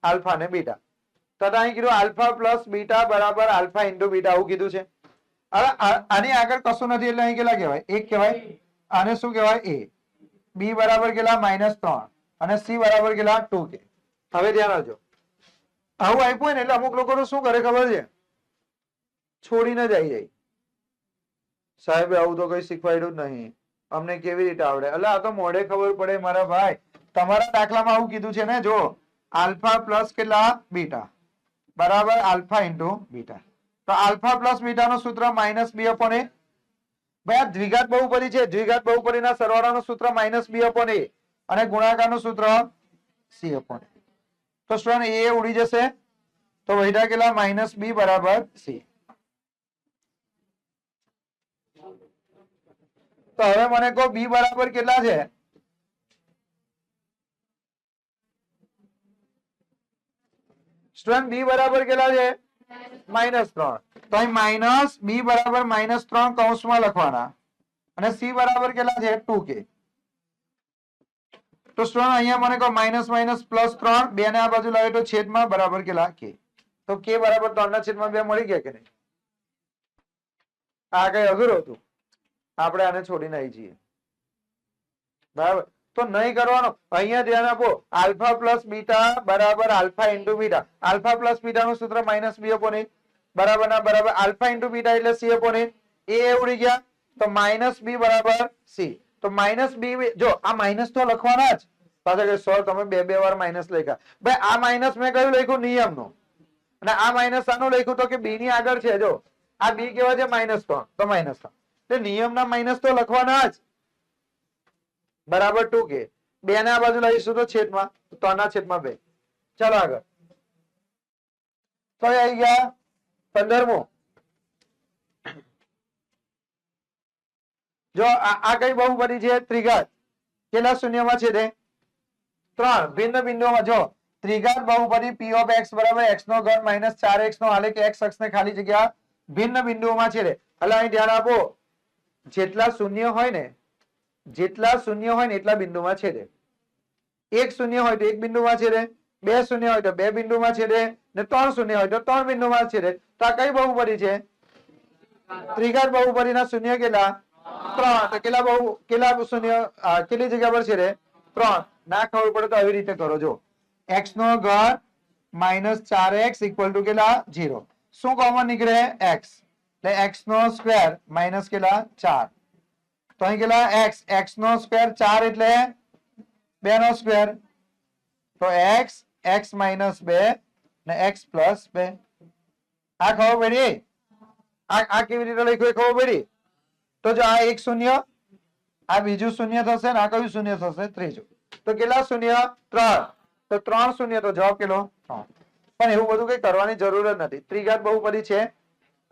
A: આલ્ફા ને બીટા. તો અહીં કીધું આલ્ફા પ્લસ બીટા બરાબર આલ્ફા ઇન્ટુ બીટા, આવું કીધું છે. હવે આની આગળ કશું નથી એટલે અહીં કેટલા કહેવાય? 1 કહેવાય. આને શું કહેવાય? a. b બરાબર કેટલા? -3 અને c બરાબર કેટલા? 2k. હવે ધ્યાન રાખજો, આવું આપ્યું ને એટલે અમુક લોકો શું કરે ખબર છે? છોડીને જ આવી જાય. સાહેબ આવું તો કઈ શીખવાડ્યું જ નહીં, અમને કેવી રીતે આવડે? એટલે આ તો મોઢે ખબર પડે મારા ભાઈ. તમારા દાખલામાં આવું કીધું છે ને, જો આલ્ફા પ્લસ કેટલા? બીટા બરાબર આલ્ફા ઇન્ટુ બીટા. તો આલ્ફા પ્લસ બીટા નું સૂત્ર માઇનસ બી અપોન એ. ભાઈ આ દ્વિઘાત બહુપદી છે, દ્વિઘાત બહુપદીના સરવાળાનું સૂત્ર માઇનસ બી અપોન એ અને ગુણાકારનું સૂત્ર સી અપોન એ. તો સ્ટુડન્ટ એ ઉડી જશે તો વૈધા કેટલા? માઇનસ બી બરાબર સી. તો હવે મને કહો બી બરાબર કેટલા છે? સ્ટુડન્ટ બી બરાબર કેટલા છે? -3. તો અહીં માઇનસ બી બરાબર -3 કૌંસમાં લખવાના અને સી બરાબર કેટલા છે? 2k. તો સ્ટુડન્ટ અહીંયા મને કહો માઇનસ માઇનસ +3, બે ને આ બાજુ લાવે તો છેદમાં બરાબર કેટલા? k. તો k બરાબર 3/2 મળી ગયા કે નહીં? આ કઈ અઘરું હતું? આપણે આને છોડીને આવી જઈએ બરાબર. તો નહીં કરવાનો, અહીંયા ધ્યાન આપો, આલ્ફા પ્લસ બીટા બરાબર alpha into beta. Alpha plus beta નું સૂત્ર માઇનસ બી અપોન એ બરાબર ના બરાબર આલ્ફા ઇન્ટુ બીટા એટલે સી અપોન એ. એ ઉડી ગયા તો માઇનસ બી બરાબર સી. તો માઇનસ બી, જો આ માઇનસ તો લખવાના જ. પાછા કે સર તમે બે બે વાર માઇનસ લખ્યા. ભાઈ આ માઇનસ મેં કયું લખ્યું? નિયમનું. અને આ માઇનસ આનું લખ્યું તો કે બી ની આગળ છે. જો આ બી કેવા છે? -3 તો -3 એટલે નિયમના માઇનસ તો લખવાના જ બરાબર 2k. બે ને આ બાજુ લઈશું તો છેદમાં, 3/2. ચાલો આગળ. તો આવી ગયા 15મો. જો આ કઈ બહુપદી છે? ત્રિઘાત. કેટલા શૂન્યમાં છે? 3 ભિન્ન બિંદુઓમાં. જો ત્રિઘાત બહુપદી p ઓફ x બરાબર x નો ઘન માઇનસ 4x નો આલેખ x અક્ષને ખાલી જગ્યા ભિન્ન બિંદુઓમાં છે. એટલે અહીં ધ્યાન આપો, જેટલા શૂન્ય હોય ને એટલા બિંદુમાં છેદે. એક શૂન્ય હોય તો એક બિંદુમાં છેદે, બે શૂન્ય હોય તો બે બિંદુમાં છેદે, ને 3 શૂન્ય હોય તો 3 બિંદુમાં છેદે. તો આ કઈ બહુપદી છે? ત્રિઘાત બહુપદીના શૂન્ય કેટલા? 3. તો કેટલા શૂન્ય કેટલી જગ્યા પર છેદે? 3. ના ખબર પડે તો આવી રીતે કરો. જો x નો ઘન -4x = કેટલા? 0. શું કોમન નીકળે? x. એટલે x નો સ્ક્વેર માઇનસ કેટલા? 4. તો અહીં કેટલા x, x નો સ્ક્વેર 4 એટલે 2 નો સ્ક્વેર, તો x, x માઇનસ 2 ને x પ્લસ 2. આ ખબર પડી? આ કેવી રીતે લખ્યું એ ખબર પડી? તો જો આ એક શૂન્ય, આ બીજું શૂન્ય થશે ને આ કયું શૂન્ય થશે? ત્રીજું. તો કેટલા શૂન્ય? 3. તો 3 શૂન્ય, તો જવાબ કેટલો? 3. પણ એવું બધું કઈ કરવાની જરૂર જ નથી. ત્રિઘાત બહુપદી છે.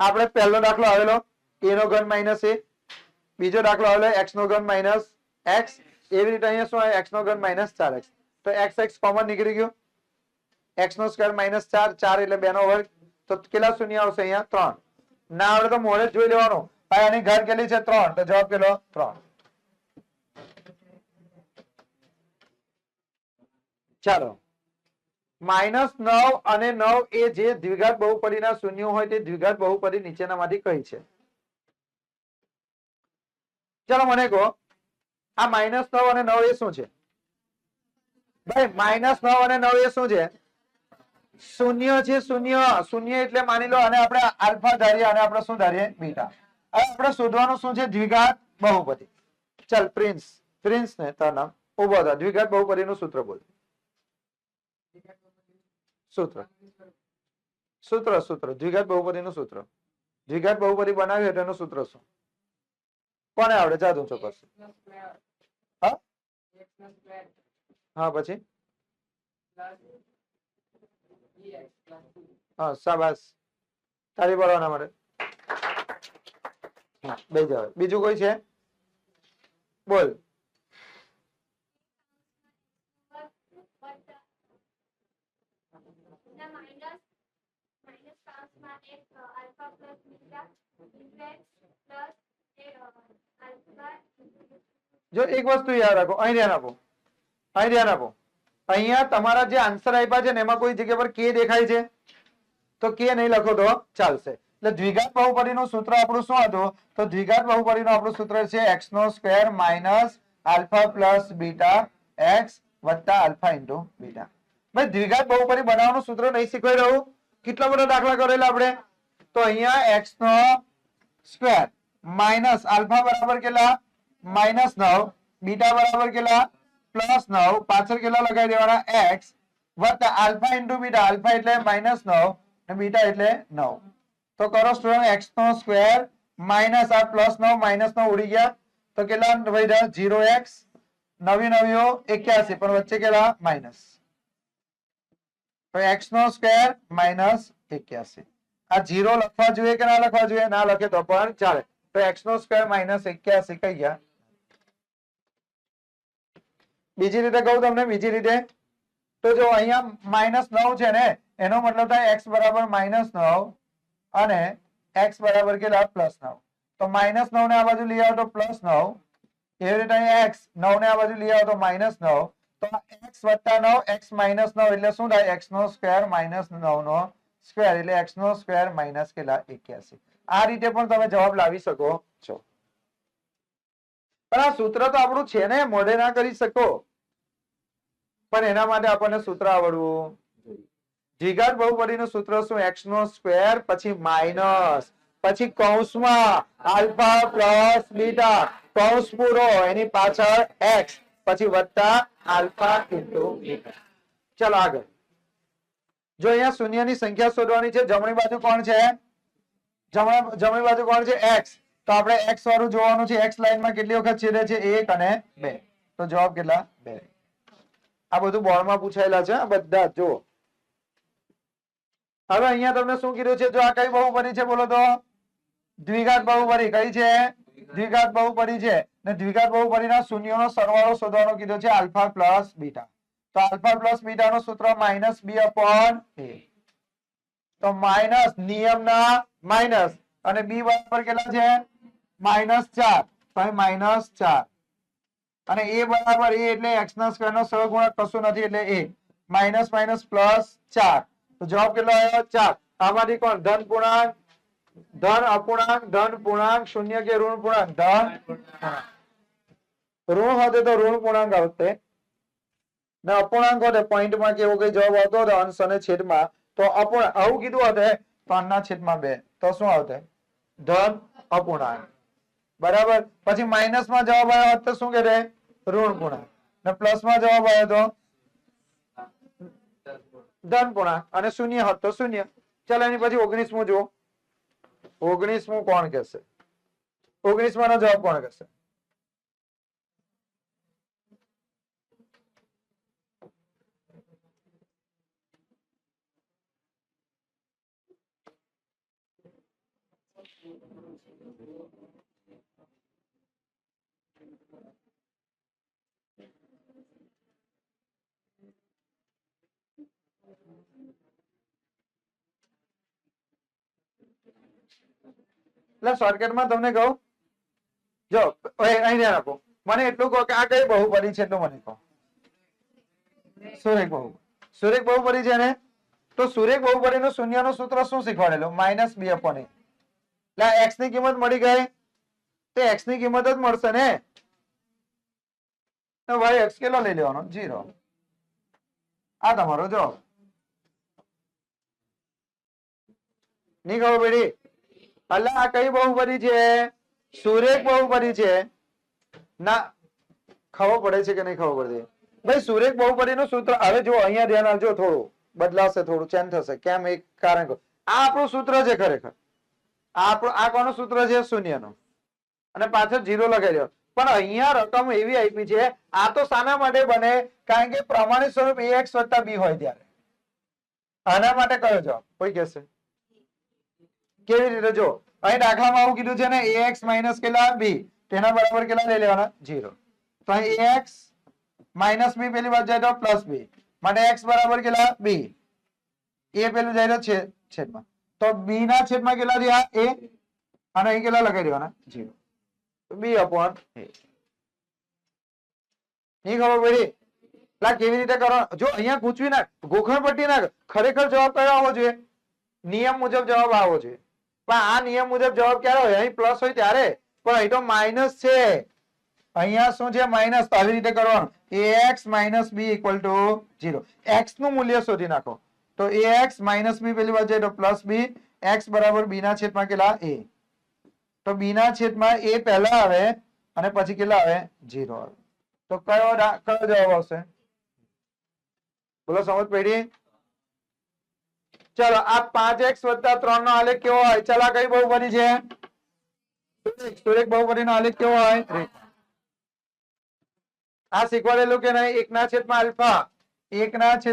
A: આપણે પહેલો દાખલો આવેલો a નો ઘન માઇનસ a, બીજો દાખલો આવેલો x નો ઘન માઇનસ x, એવી રીતે અહીંયા શું આવે? x નો ઘન માઇનસ 4x. તો x કોમન નીકળી ગયું, x નો સ્ક્વેર માઇનસ 4, 4 એટલે 2 નો વર્ગ, તો કેટલા શૂન્ય આવશે અહીંયા? 3. ના આવડે તો મોડે જ જોઈ લેવાનું. આની ઘર કેટલી છે? 3. તો જવાબ કેટલો? 3. ચાલો, -9 અને 9 એ જે દ્વિઘાત બહુપદીના શૂન્યો હોય તે દ્વિઘાત બહુપદી નીચેનામાંથી કઈ છે? ચાલો મને કહો, આ -9 અને 9 એ શું છે? ભાઈ -9 અને 9 એ શું છે? શૂન્ય છે. શૂન્ય એટલે માની લો અને આપણે આલ્ફા ધારીએ અને આપણે શું ધારીએ? બીટા. હવે આપણે શોધવાનું શું છે? દ્વિઘાત બહુપદી. ચાલ પ્રિન્સ ને તારું નામ ઉભો થા. દ્વિઘાત બહુપદીનું સૂત્ર બોલ. સૂત્ર દ્વિઘાત બહુપદીનું સૂત્ર. દ્વિઘાત બહુપદી બનાવ્યું તેનું સૂત્ર શું? કોને આવડે? જાદુ ચોક્કસ. હા પછી હા, શાબાશ, તારી બોલવાના માટે. બે જવાબ. બીજું કોઈ છે? બોલ. જો એક વસ્તુ યાદ રાખો, અહીં ધ્યાન આપો. અહીંયા તમારા જે આન્સર આપ્યા છે ને એમાં કોઈ જગ્યા પર કે દેખાય છે? તો કે નહીં લખો તો ચાલશે. એટલે દ્વિઘાત બહુપદીનું સૂત્ર આપણું શું હતું? તો દ્વિઘાત બહુપદીનું આપણું સૂત્ર છે x નો square minus alpha plus beta x વત્તા આલ્ફા ઇન્ટુ બીટા. ભાઈ દ્વિઘાત બહુપદી બનાવવાનું સૂત્ર નહીં શીખવાઈ રહ્યું? કેટલા બધા દાખલા કરેલા આપણે? તો અહીંયા x નો સ્ક્વેર માઇનસ આલ્ફા બરાબર કેટલા? -9, બીટા બરાબર કેટલા? +9, પાછળ કેટલા લગાવી દેવાના? x વત્તા આલ્ફા ઇન્ટુ બીટા. આલ્ફા એટલે -9 અને બીટા એટલે 9. તો કરો સ્ટુડન્ટ, x નો સ્ક્વેર માઇનસ આ +9 -9 ઉડી ગયા તો કેટલા વધ્યા? 0x, 9 9 81, પણ વચ્ચે કેટલા? માઇનસ. તો x નો સ્ક્વેર -81. આ 0 લખવા જોઈએ કે ના લખવા જોઈએ? ના લખે તો પણ ચાલે. તો x નો સ્ક્વેર -81 કઈ ગયા? બીજી રીતે કહું તમને, બીજી રીતે તો જો અહીંયા -9 છે ને, એનો મતલબ થાય x બરાબર -9 અને x બરાબર કેટલા? +9. તો -9 ને આ બાજુ લઈ આવો તો +9, એવી રીતે અહીંયા x 9 ને આ બાજુ લઈ આવો તો -9, તો x વત્તા 9 x માઇનસ 9 એટલે શું થાય? x નો સ્ક્વેર -9 નો સ્ક્વેર એટલે x નો સ્ક્વેર માઇનસ કેટલા? 81. આ રીતે પણ તમે જવાબ લાવી શકો છો. પણ આ સૂત્ર તો આપણું છે ને, મોઢે ના કરી શકો, પણ એના માટે આપણને સૂત્ર આવડવું. દ્વિઘાત બહુપદીનું સૂત્ર શું? x નો સ્ક્વેર પછી માઇનસ પછી કૌંસમાં આલ્ફા પ્લસ બીટા, કૌંસ પૂરો, એની પાછળ x પછી વત્તા આલ્ફા ઇન્ટુ બીટા. ચલો આગળ. જો અહીંયા શૂન્યની સંખ્યા શોધવાની છે, જમણી બાજુ કોણ છે? જમણી બાજુ કોણ છે? x. તો આપણે x વાળું જોવાનું છે. x લાઈનમાં કેટલી વખત છેદે છે? 1 અને 2. તો જવાબ કેટલા? 2. આ બધું બોર્ડમાં પૂછાયેલા છે બધા, જુઓ. હવે અહીંયા તમને શું કીધું છે? જો આ કઈ બહુપદી છે બોલો તો? દ્વિઘાત બહુપદી. કઈ છે? દ્વિઘાત બહુપદી છે. ને દ્વિઘાત બહુપદીના શૂન્યોનો સરવાળો શોધવાનો કીધો છે, આલ્ફા પ્લસ બીટા. તો આલ્ફા પ્લસ બીટા નું સૂત્ર -b/a. તો માઇનસ નિયમના માઇનસ અને b બરાબર કેટલા છે? -4. તો -4 અને a બરાબર a એટલે x ના સ્ક્વેર નો સહગુણક કશું નથી એટલે a. Minus minus +4. તો જવાબ કેટલો આવ્યો? 4. આમાંથી કોણ? ધન પૂર્ણાંક, ધન અપૂર્ણાંક, ધન પૂર્ણાંક, શૂન્ય કે ઋણ પૂર્ણાંક? ધન પૂર્ણાંક. ઋણ હોતે તો ઋણ પૂર્ણાંક આવતે ને અપૂર્ણાંક હોતે પોઈન્ટમાં કે એવો કઈ જવાબ આવતો હતો અંશ અને છેદમાં, તો અપૂર્ણાંક આવું કીધું હોતે 3/2, તો શું આવતે? ધન અપૂર્ણાંક. બરાબર. પછી માઇનસ માં જવાબ આવ્યો હોત તો શું કે ઋણ પૂર્ણાંક, ને પ્લસ માં જવાબ આવ્યો તો ધન પૂર્ણાંક, અને શૂન્ય હોત તો શૂન્ય. ચાલો એની પછી 19મું જુઓ. 19મું કોણ કહેશે? 19માં નો જવાબ કોણ કહેશે? એટલે શોર્ટકટમાં તમને કહું, જો અહીં ધ્યાન આપો, મને એટલું કહો કે આ કઈ બહુપદી છે એટલું મને કહો. સુરેખ બહુપદી. સુરેખ બહુપદી છે ને, તો સુરેખ બહુપદીનું શૂન્યનું સૂત્ર શું શીખવાડેલું? -b/a. એટલે x ની કિંમત મળી ગઈ, તો x ની કિંમત જ મળશે ને. તો y x કેટલો લઈ લેવાનો? 0. આ તમારો જવાબ. નહીં ખબર પડી? એટલે આ કઈ બહુપદી છે? સુરેખ બહુપદી છે ના. ખબર પડે છે કે નહીં ખબર પડતી? ભાઈ સુરેખ બહુપદીનું સૂત્ર, હવે જો અહીંયા ધ્યાન આપજો, થોડું બદલાશે, થોડું ચેન્જ થશે. કેમ? એક કારણ આ આપણું સૂત્ર છે ખરેખર. આ કોનું સૂત્ર છે? શૂન્યનું. અને પાછળ 0 લગાવી દો. પણ અહીંયા રકમ એવી આપી છે, આ તો શાના માટે બને? કારણ કે પ્રમાણિત સ્વરૂપ ax + b હોય ત્યારે. આના માટે કયો જવાબ? કોઈ કહેશે? કેવી રીતે? જો અહીં દાખલામાં આવું કીધું છે ને, ax - કેટલા? b. તેના બરાબર કેટલા લઈ લેવાના? 0. તો અહીં ax - b પેલી બાજુ જાય તો +b, માટે x બરાબર કેટલા? b. a પેલું જાય તો છેદમાં, તો b ના છેદમાં કેટલા થયા? a. અને અહીં કેટલા લગાવી દેવાના? 0. b/a. નહીં ખબર પડી? કેવી રીતે કરો? જો અહીંયા પૂછવી ના, ગોખણ પટ્ટી ના, ખરેખર જવાબ કયો આવવો જોઈએ? નિયમ મુજબ જવાબ આવવો જોઈએ. પણ આ નિયમ મુજબ જવાબ ક્યારે હોય? અહીં પ્લસ હોય ત્યારે. પણ અહીં તો માઇનસ છે. અહીંયા શું છે? માઇનસ. તો આવી રીતે કરવાનું, ax - b = 0. x નું મૂલ્ય શોધી નાખો. તો ax - b પેલી બાજુ જાય તો +b, x બરાબર b ના છેદમાં કેટલા? a. તો b ના છેદમાં a પહેલા આવે અને પછી કેટલા આવે? 0 આવે. તો કયો જવાબ આવશે? બોલો, સમજ પડી? ચલો, આ 5x + 3 નો આલેખ કેવો હોય? ચલો, કઈ બહુપદી છે? સુરેખ બહુપદી નો આલેખ કેવો હોય? આ શીખવાડેલું કે નહીં? 1/α, 1/α +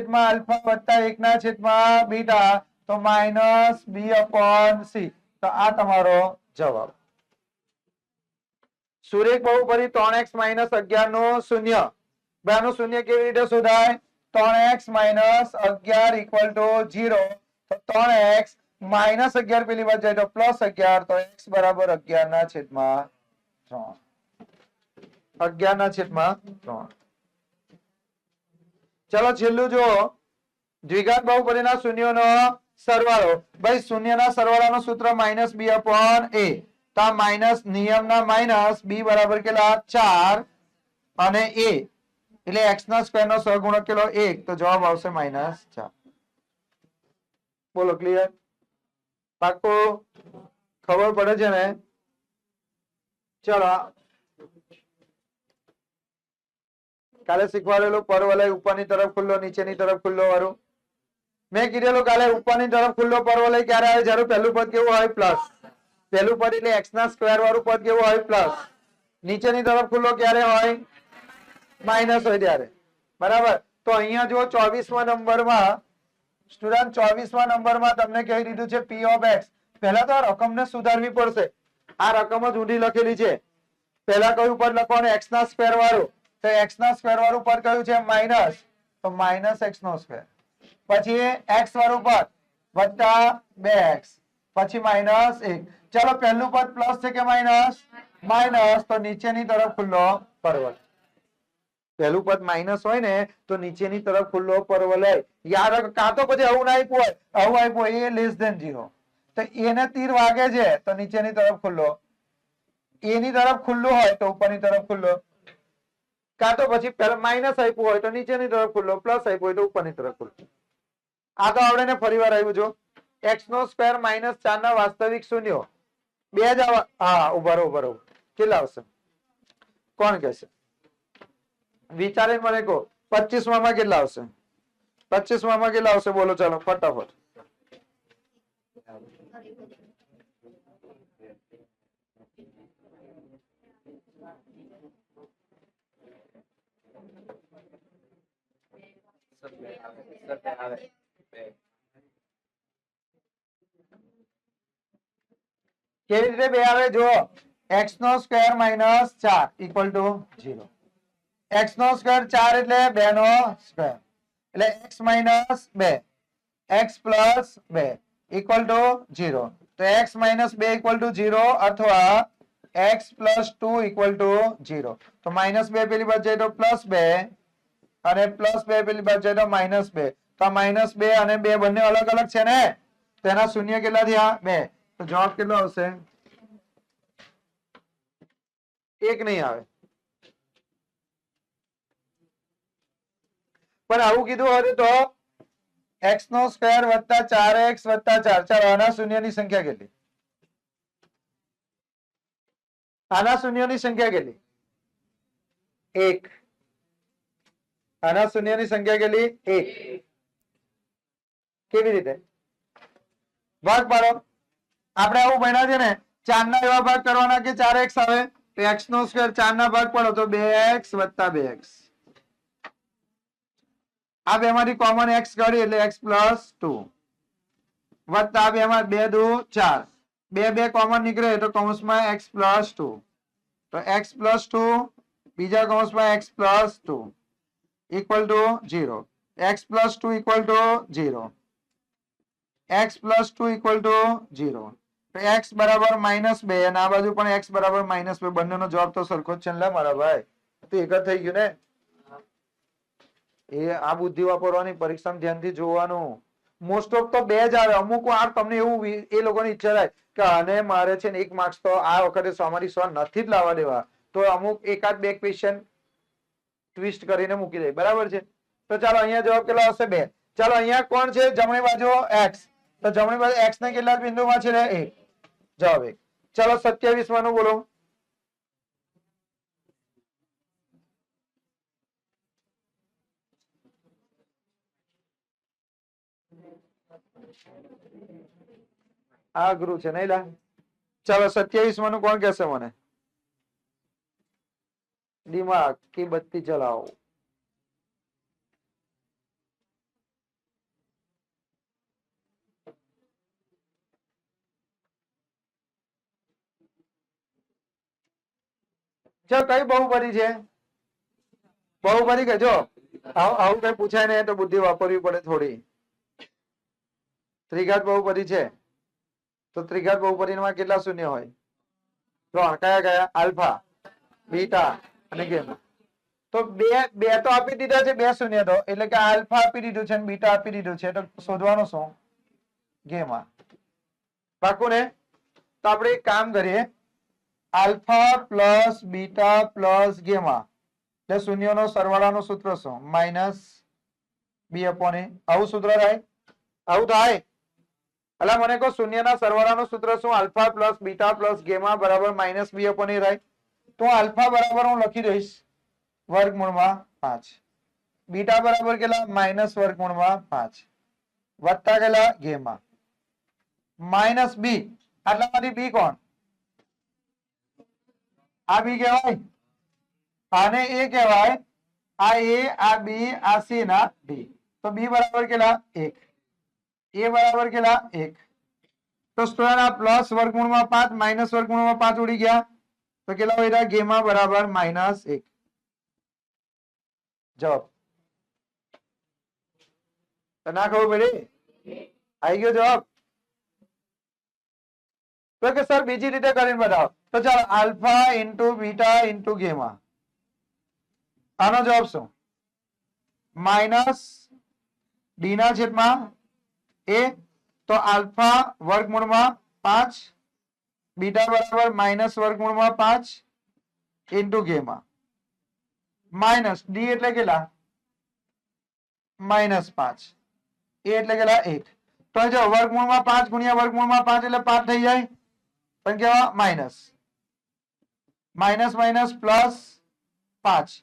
A: 1/β, તો -b/c. તો આ તમારો જવાબ. સુરેખ બહુપદી 3x - 11 નું શૂન્ય. આનું શૂન્ય કેવી રીતે શોધાય? 3x - 11 = 0. તો 3x - 11 પેલી બાજુ જાય તો +11, તો x બરાબર 11/3. 11/3. ચલો છેલ્લું જો, દ્વિઘાત બહુપદીના શૂન્યનો સરવાળો. ભાઈ શૂન્યના સરવાળાનું સૂત્ર -b/a. તો આ માઇનસ, નિયમના માઇનસ, b બરાબર કેટલા? 4 અને a એટલે x ના સ્ક્વેર નો સહગુણક કેટલો? 1. તો જવાબ આવશે -4. બોલો, ક્લિયર? પાક્કું? ખબર પડે છે ને? ચલો, કાલે શીખવાડેલું પરવલય ઉપરની તરફ ખુલ્લો, નીચેની તરફ ખુલ્લો વાળું. મેં કીધેલું કાલે ઉપરની તરફ ખુલ્લો પરવલય ક્યારે આવે? જ્યારે પહેલું પદ કેવું હોય? પ્લસ. પહેલું પદ એટલે x ના સ્ક્વેર વાળું પદ કેવું હોય? પ્લસ. નીચેની તરફ ખુલ્લો ક્યારે હોય? માઇનસ હોય ત્યારે. બરાબર. તો અહીંયા જો 24મા નંબરમાં સ્ટુડન્ટ, 24મા નંબરમાં તમને કહી દીધું છે p of x. પહેલા તો આ રકમને સુધારવી પડશે. આ રકમ જ ઊંધી લખેલી છે. પહેલા કયું પદ લખવાનું? x ના સ્ક્વેર વાળું. તો x ના સ્ક્વેર વાળું પદ કયું છે? માઇનસ. તો -x નો સ્ક્વેર. પછી x વાળું પદ વત્તા 2x, પછી -1. ચલો, પહેલું પદ પ્લસ છે કે માઇનસ? માઇનસ. તો નીચેની તરફ ખુલ્લો પરવલય. પહેલું પદ માઇનસ હોય ને તો નીચેની તરફ ખુલ્લો પરવલય. યાદ રાખ. કાં તો પછી આવું ના આપ્યું હોય, આવું આપ્યું હોય, a < 0, તો a ને તીર વાગે છે તો નીચેની તરફ ખુલ્લો, a ની તરફ ખુલ્લું હોય તો ઉપરની તરફ ખુલ્લો. કાં તો પછી પહેલા માઇનસ આપ્યું હોય તો નીચેની તરફ ખુલ્લો, પ્લસ આપ્યું હોય તો ઉપરની તરફ ખુલ્લો. આ તો આપણે ફરી વાર આવ્યું જો, x નો સ્ક્વેર -4 ના વાસ્તવિક શૂન્યો. બે જ હા, ઉભા રહો. કેટલા આવશે કોણ કહેશે વિચારીને મને કહો 25 માં કેટલા આવશે 25 માં કેટલા આવશે બોલો ચાલો ફટાફટ કેવી રીતે બે આવે જો x નો square minus 4 equal to 0 x નો સ્ક્વેર 4 એટલે 2 નો સ્ક્વેર એટલે x minus 2 x plus 2 equal to 0 તો x માઇનસ 2 ઇક્વલ ટુ 0 અથવા x પ્લસ 2 ઇક્વલ ટુ 0 તો માઇનસ 2 પેલી બાજુ જાય તો પ્લસ 2 અને પ્લસ 2 પેલી બાજુ જાય તો માઇનસ 2 તો માઇનસ 2 અને 2 બંને અલગ અલગ છે ને તેના શૂન્ય કેટલા થયા 2 તો જવાબ કેટલો આવશે એક નહીં આવે પણ આવું કીધું હતું તો x નો સ્ક્વેર વત્તા 4x વત્તા 4 ચાલો આના શૂન્યની સંખ્યા કેટલી આના શૂન્યની સંખ્યા કેટલી 1 આના શૂન્યની સંખ્યા કેટલી 1 કેવી રીતે ભાગ પાડો આપણે આવું ભણ્યા છે ને 4 ના એવા ભાગ કરવાના કે 4x આવે તો x નો સ્ક્વેર 4 ના ભાગ પાડો તો 2x વત્તા 2x આ બે માંથી કોમન x કાઢી એટલે x પ્લસ 2 વત્તા આ બે માં 2 દુ 4 બે બે કોમન નીકળે તો કૌંસમાં x પ્લસ 2 તો x પ્લસ 2 બીજા કૌંસમાં x plus 2 equal to 0 x plus 2 equal to 0 x plus 2 equal to 0 તો x બરાબર -2 અને આ બાજુ પણ x બરાબર -2 બંનેનો જવાબ તો સરખો જ છે ને મારા ભાઈ તો એક જ થઈ ગયું ને એ આ બુદ્ધિ વાપરવાની પરીક્ષામાં ધ્યાનથી જોવાનું મોસ્ટ ઓફ તો 2 જ આવે અમુક વાર તમને એવું એ લોકોની ઈચ્છા થાય કે આને મારે છે ને 1 માર્ક્સ તો આ વખતે 100 માંથી 100 નથી જ લાવવા દેવા તો અમુક એકાદ બે ક્વેશ્ચન ટ્વિસ્ટ કરીને મૂકી દે બરાબર છે તો ચાલો અહીંયા જવાબ કેટલો આવશે 2 ચાલો અહીંયા કોણ છે જમણી બાજુ x તો જમણી બાજુ x ને કેટલા બિંદુમાં છે 1 જવાબ 1 ચાલો 27 માનું બોલો આ ગુરુ છે નહીં લા ચાલો 27 માનું કોણ કહેશે મને દિમાગ की बत्ती जलाओ ચાલ કઈ બહુપદી છે બહુપદી કહેજો આવું કઈ પૂછાય ને તો બુદ્ધિ વાપરવી પડે થોડી ત્રિઘાત બહુપદી છે તો ત્રિઘાત બહુપદીમાં કેટલા શૂન્ય હોય 3 કયા કયા આલ્ફા બીટા અને ગેમા તો બે તો આપી દીધા છે 2 શૂન્ય તો એટલે કે આલ્ફા આપી દીધું છે અને બીટા આપી દીધું છે તો શોધવાનું શું ગેમા પાકું ને તો આપણે એક કામ કરીએ alpha plus beta plus gamma એટલે શૂન્યનો સરવાળાનું સૂત્ર શું -b/a આવું સૂત્ર થાય આવું થાય એટલે મને કહો શૂન્યના સરવાળાનું સૂત્ર શું alpha plus beta plus gamma બરાબર -b/a થાય તો આલ્ફા બરાબર હું લખી દઈશ વર્ગમૂળમાં 5 બીટા બરાબર કેટલા માઇનસ વર્ગમૂળમાં 5 વત્તા કેટલા ગેમા માઇનસ બી આટલામાંથી બી કોણ આ બી કહેવાય આને એ કહેવાય આ એ આ બી આ સી ના ડી તો બી બરાબર કેટલા 1 એ બરાબર કેટલા 1 તો સ્ટુડન્ટ આ પ્લસ વર્ગમૂળમાં 5 માઇનસ વર્ગમૂળમાં 5 ઉડી ગયા તો કેટલા હોય ગેમા બરાબર -1 જવાબ તો ના ખબર પડી આવી ગયો જવાબ તો કે સર બીજી રીતે કરીને બતાવો તો ચાલો alpha into beta into gamma આનો જવાબ શું માઇનસ ડી ના છેદમાં એ તો આલ્ફા વર્ગમૂળમાં 5 બીટા બરાબર માઇનસ વર્ગમૂળમાં 5 ઇન્ટુ ગેમા માઇનસ ડી એટલે કેટલા -5 એ એટલે કેટલા 1 તો જો વર્ગમૂળમાં 5 ગુણ્યા વર્ગમૂળમાં 5 એટલે 5 થઈ જાય પણ કેવા માઇનસ માઇનસ માઇનસ પ્લસ 5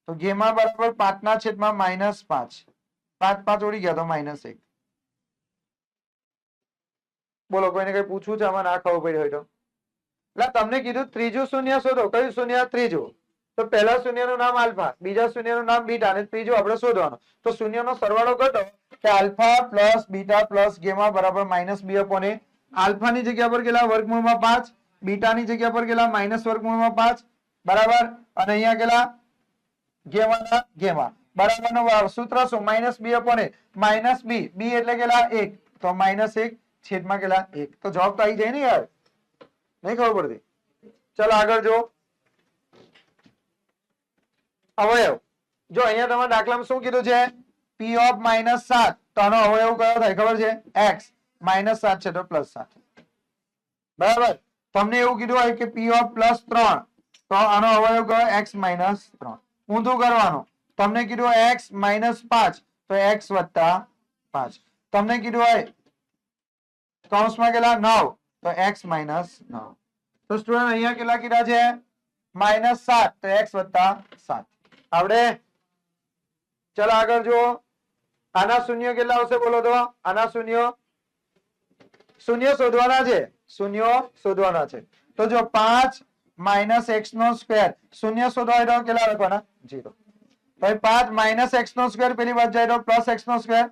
A: તો ગેમા બરાબર 5 ના છેદમાં -5 5 5 ઉડી ગયા તો -1 બોલો કોઈને કઈ પૂછવું છે આમાં ના ખબર પડી હોય તો એટલે તમને કીધું ત્રીજું શૂન્ય શોધો કયું શૂન્ય ત્રીજું તો પહેલા શૂન્યનું નામ આલ્ફા બીજા શૂન્યનું નામ બીટા અને ત્રીજું આપણે શોધવાનું તો શૂન્યનો સરવાળો કરો કે alpha plus beta plus gamma બરાબર -b/a આલ્ફાની જગ્યા પર કેટલા વર્ગમૂળમાં 5 બીટાની જગ્યા પર કેટલા -વર્ગમૂળમાં 5 બરાબર અને અહીંયા કેટલા ગેમાના ગેમા બરાબરનો સૂત્ર શું -b/a -b b એટલે કેટલા 1 તો -1 છેદમાં કેટલા 1 તો જવાબ તો આવી જાય ને યાર નહીં ખબર પડતી ચાલો આગળ જો અવયવ જો અહીંયા તમારા દાખલામાં શું કીધું છે p ઓફ -7 તો આનો અવયવ કયો થાય ખબર છે x -7 છે તો +7 બરાબર તમને એવું કીધું હોય કે p ઓફ +3 તો આનો અવયવ કયો x -3 ઊંધું કરવાનું તમને કીધું હોય x -5 તો x + 5 તમને કીધું હોય કૌંસમાં કેટલા 9 તો x -9 તો સ્ટુડન્ટ અહીંયા કેટલા કીધા છે -7 તો x + 7 આવડે ચલો આગળ જો આના શૂન્ય કેટલા આવશે બોલો તો આના શૂન્ય શોધવાના છે તો જો 5 - x² શૂન્ય શોધવા હોય તો કેટલા લખવાના 0 ભાઈ 5 - x² પેલી બાજુ જાય તો +x².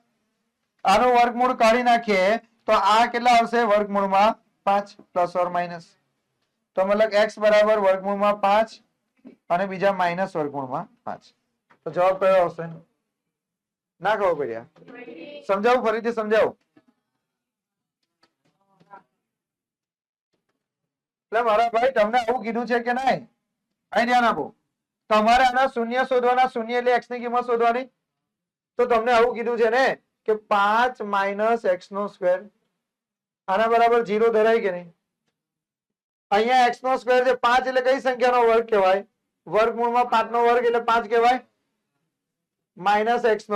A: આનું વર્ગમૂળ કાઢી નાખીએ તો આ કેટલા આવશે વર્ગમૂળમાં 5 ± તો મતલબ x બરાબર વર્ગમૂળમાં 5 અને બીજા માઇનસ વર્ગમૂળમાં 5 તો જવાબ કયો આવશે ના ખબર પડ્યા સમજાવું ફરીથી સમજાવું એટલે મારા ભાઈ તમને આવું કીધું છે કે નહીં અહીં ધ્યાન આપો તમારે આના શૂન્ય શોધવાના શૂન્ય એટલે x ની કિંમત શોધવાની તો તમને આવું કીધું છે ને કે 5 - x² આના બરાબર 0 ધરાય કે નહીં અહીંયા x² છે 5 એટલે કઈ સંખ્યાનો વર્ગ કહેવાય વર્ગમૂળમાં 5 નો વર્ગ એટલે 5 કહેવાય -x² =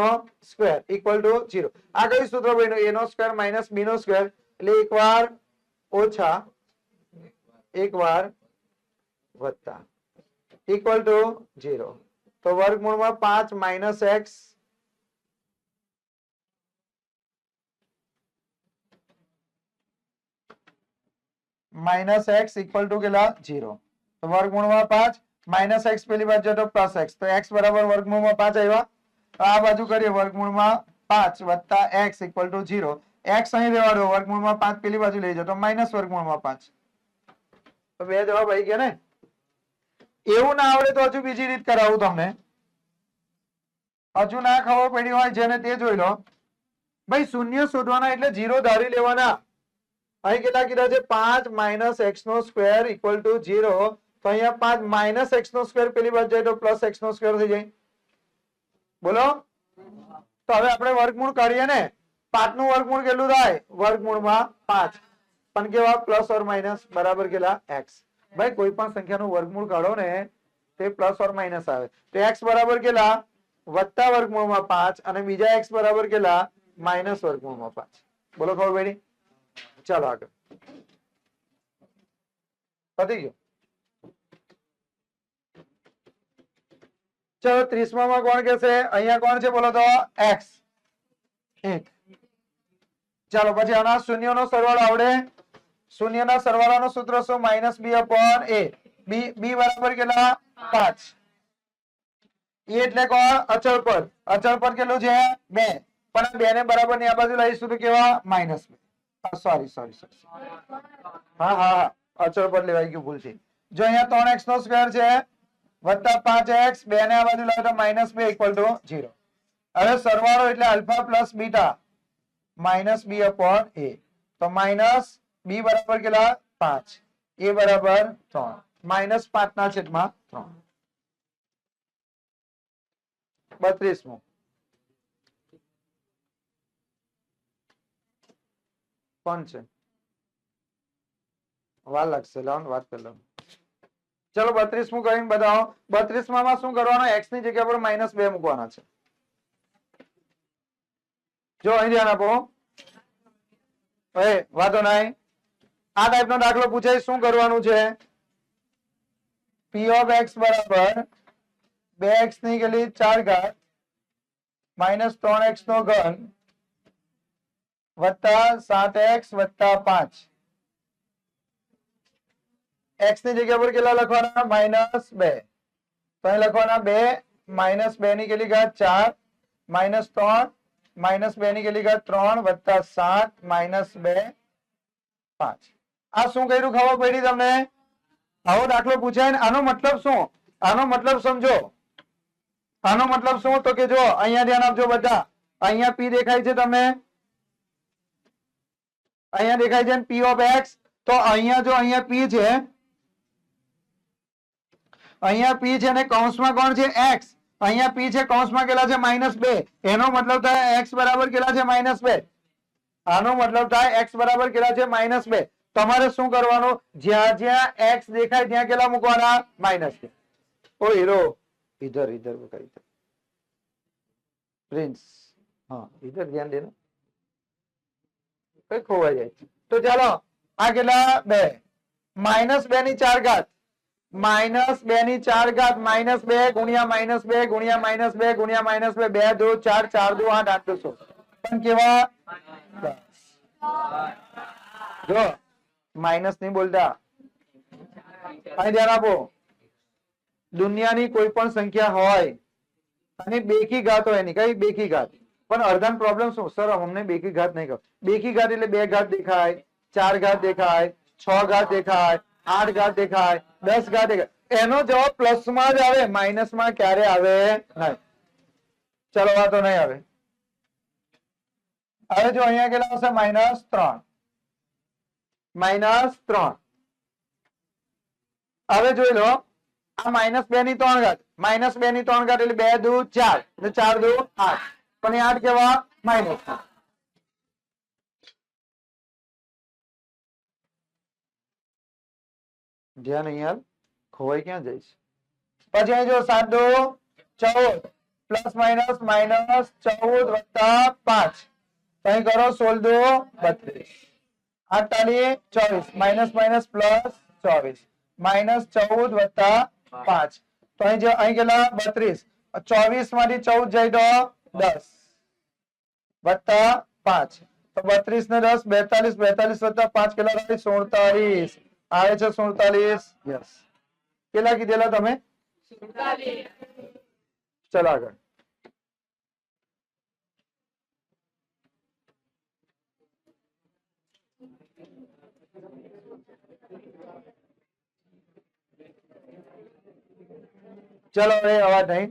A: 0 આ કયું સૂત્ર બન્યું a² - b² એટલે એક વાર ઓછા એક વાર વત્તા = 0 તો વર્ગમૂળમાં 5 - x -x = કેટલા 0 તો વર્ગમૂળમાં 5 -x પેલી બાજુ તો +x તો x બરાબર વર્ગમૂળમાં 5 આવ્યા આ બાજુ કરીએ વર્ગમૂળમાં 5 + x = 0 x અહીં રહેવા દો વર્ગમૂળમાં 5 પેલી બાજુ લઈ જાઓ તો વર્ગમૂળમાં 5 તો બે જવાબ આવી ગયા ને એવું ના આવડે તો હજુ બીજી રીત કરાવું તમને હજુ ના ખબર પડી હોય જેને તે જોઈ લો ભાઈ શૂન્ય શોધવાના એટલે 0 ધારી લેવાના અહીં કેટલા કીધા છે 5 - x² = 0 તો અહીંયા 5 - x² પેલી બાજુ જાય તો +x² થઈ જાય બોલો તો હવે આપણે વર્ગમૂળ કાઢીએ ને 5 નું વર્ગમૂળ કેટલું થાય વર્ગમૂળમાં 5 પણ કેવા પ્લસ ઓર માઇનસ બરાબર કેટલા x ભાઈ કોઈ પણ સંખ્યાનું વર્ગમૂળ કાઢો ને તે પ્લસ ઓર માઇનસ આવે તો x બરાબર કેટલા વત્તા વર્ગમૂળમાં 5 અને બીજા x બરાબર કેટલા માઇનસ વર્ગમૂળમાં 5 બોલો ખબર પડી ચાલો આગળ પતી ગયો ચલો 30 માં કોણ કહેશે અહીંયા કોણ છે બોલો તો x 1 ચાલો પછી આના શૂન્યનો સરવાળો આવડે શૂન્યના સરવાળાનું સૂત્ર શું -b/a b બરાબર કેટલા 5 એ એટલે કોણ અચળ પદ કેટલું છે 2 પણ 2 ને બરાબર ની આ બાજુ લઈશું તો કેવા -2 સોરી હા અચળ પદ લેવાઈ ગયું ભૂલ છે જો અહીંયા 3x² છે વત્તા 5x 2 ને આ બાજુ લાવો તો -2 = 0 હવે સરવાળો એટલે આલ્ફા પ્લસ બીટા -b/a તો -b બરાબર કેટલા 5 a બરાબર 3 -5 ના છેદમાં 3 32 કોણ છે વાર લાગશે લાવો વાત કરી લો ચલો 32 કરીને બતાવો 32 માં શું કરવાનું x ની જગ્યા પર -2 મૂકવાના છે જો અહીં ધ્યાન આપો વાતો નહીં આ ટાઈપનો દાખલો પૂછાય શું કરવાનું છે p પી ઓફ એક્સ બરાબર 2x ની ઘાત 4 ઘાત માઇનસ 3x નો ઘન વત્તા 7x વત્તા 5 x ની જગ્યા પર કેટલા લખવાના -2 તો અહીં લખવાના 2 -2 ની કેટલી ઘાત 4 -3 -2 ની કેટલી ઘાત 3 વત્તા 7 -2 5 આ શું કર્યું ખબર પડી તમને આવો દાખલો પૂછાય ને આનો મતલબ શું આનો મતલબ સમજો આનો મતલબ શું તો કે જો અહીંયા ધ્યાન આપજો બધા અહીંયા p દેખાય છે તમને અહીંયા દેખાય છે p ઓફ x તો અહીંયા જો અહીંયા p છે અહીંયા p છે ને કૌંસમાં કોણ છે x અહીંયા p છે કૌંસમાં કેટલા છે -2 એનો મતલબ થાય x બરાબર કેટલા છે -2 આનો મતલબ થાય x બરાબર કેટલા છે -2 તમારે શું કરવાનું જ્યાં જ્યાં x દેખાય ત્યાં કેટલા મૂકવાના -2 ओ हीरो इधर इधर इधर प्रिंस हाँ इधर ध्यान देना कई खोवा जाए तो चलो आ કેટલા 2 -2 ની 4 ઘાત -2 ની 4 ઘાત -2 ગુણ્યા -2 ગુણ્યા -2 ગુણ્યા -2 2 2 4 4 2 8 8 200 પણ કેવા જો માઈનસ નહીં બોલતા અહીં ધ્યાન આપો દુનિયાની કોઈ પણ સંખ્યા હોય અને બેકી ઘાત હોય એની કઈ બેકી ઘાત પણ અર્ધાન પ્રોબ્લેમ શું સર અમને બેકી ઘાત નહીં કહો બેકી ઘાત એટલે 2 ઘાત દેખાય 4 ઘાત દેખાય 6 ઘાત દેખાય 8 ઘાત દેખાય 10 ઘાત દેખાય એનો જવાબ પ્લસ માં જ આવે માઇનસ માં ક્યારે આવે નહીં ચલો આ તો નહીં આવે હવે જો અહીંયા કેટલા આવશે -3 હવે જોઈ લો આ -2 ની 3 ઘાત -2 ની 3 ઘાત એટલે 2 2 4 ને 4 2 8 પણ એ 8 કેવા માઇનસ ધ્યાન અહીંયા ખોવાઈ ક્યાં જઈશ પછી અહીં જો 7 2 14 પ્લસ માઇનસ -14 વત્તા 5 અહીં કરો 16 2 32 48 24 માઇનસ માઇનસ પ્લસ 24 -14 વત્તા 5 તો અહીં જે અહીં કેટલા 32 24 માંથી 14 જાય તો 10 વત્તા 5 તો 32 ને 10 42 42 વત્તા 5 કેટલા થાય 47 આવે છે 47 યસ કેટલા કીધેલા તમે 47 ચલો આગળ ચલો હવે અવાજ નહીં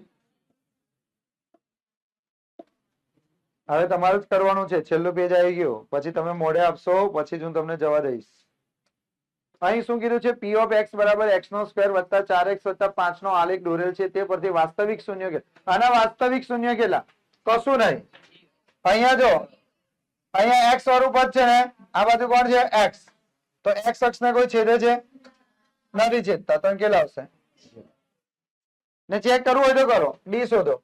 A: હવે તમારે જ કરવાનું છે છેલ્લું પેજ આવી ગયું પછી તમે મોઢે આપશો પછી હું તમને જવા દઈશ અહીં શું કીધું છે p ઓફ x બરાબર x નો સ્ક્વેર વત્તા 4x વત્તા 5 નો આલેખ દોરેલ છે તે પરથી વાસ્તવિક શૂન્ય કેટલા આના વાસ્તવિક શૂન્ય કેટલા કશું નહીં અહીંયા જો અહીંયા x વાળું પદ છે ને આ બાજુ કોણ છે x તો x અક્ષ ને કોઈ છેદે છે નથી છેદતા તો કેટલા આવશે ને ચેક કરવું હોય તો કરો d શોધો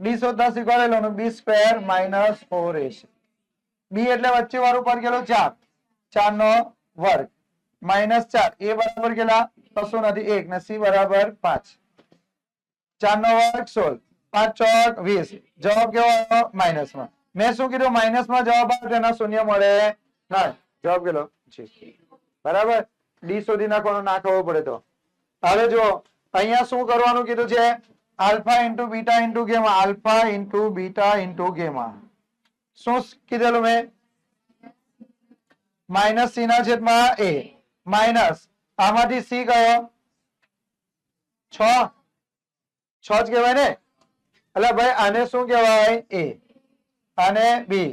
A: d શોધતા શીખવાડેલો b square minus 4ac b એટલે વચ્ચે વાળું પદ કેટલું 4 4 નો વર્ગ માઇનસ 4 a બરાબર કેટલા કશું નથી 1 ને c બરાબર 5 4 નો વર્ગ 16 5 ચોક 20 જવાબ કેવો આવ્યો માઇનસ માં મેં શું કીધું માઇનસ માં જવાબ આવે તેના શૂન્ય મળે ના જવાબ કેટલો છે બરાબર d શોધી નાખવાનો ના ખબર પડે તો હવે જો અહીંયા શું કરવાનું કીધું છે alpha into beta into gamma alpha into beta into gamma શું કીધેલું મેં માઇનસ c ના છેદમાં a માઇનસ આમાંથી c કયો 6 6 જ કહેવાય ને એટલે ભાઈ આને શું કહેવાય a અને b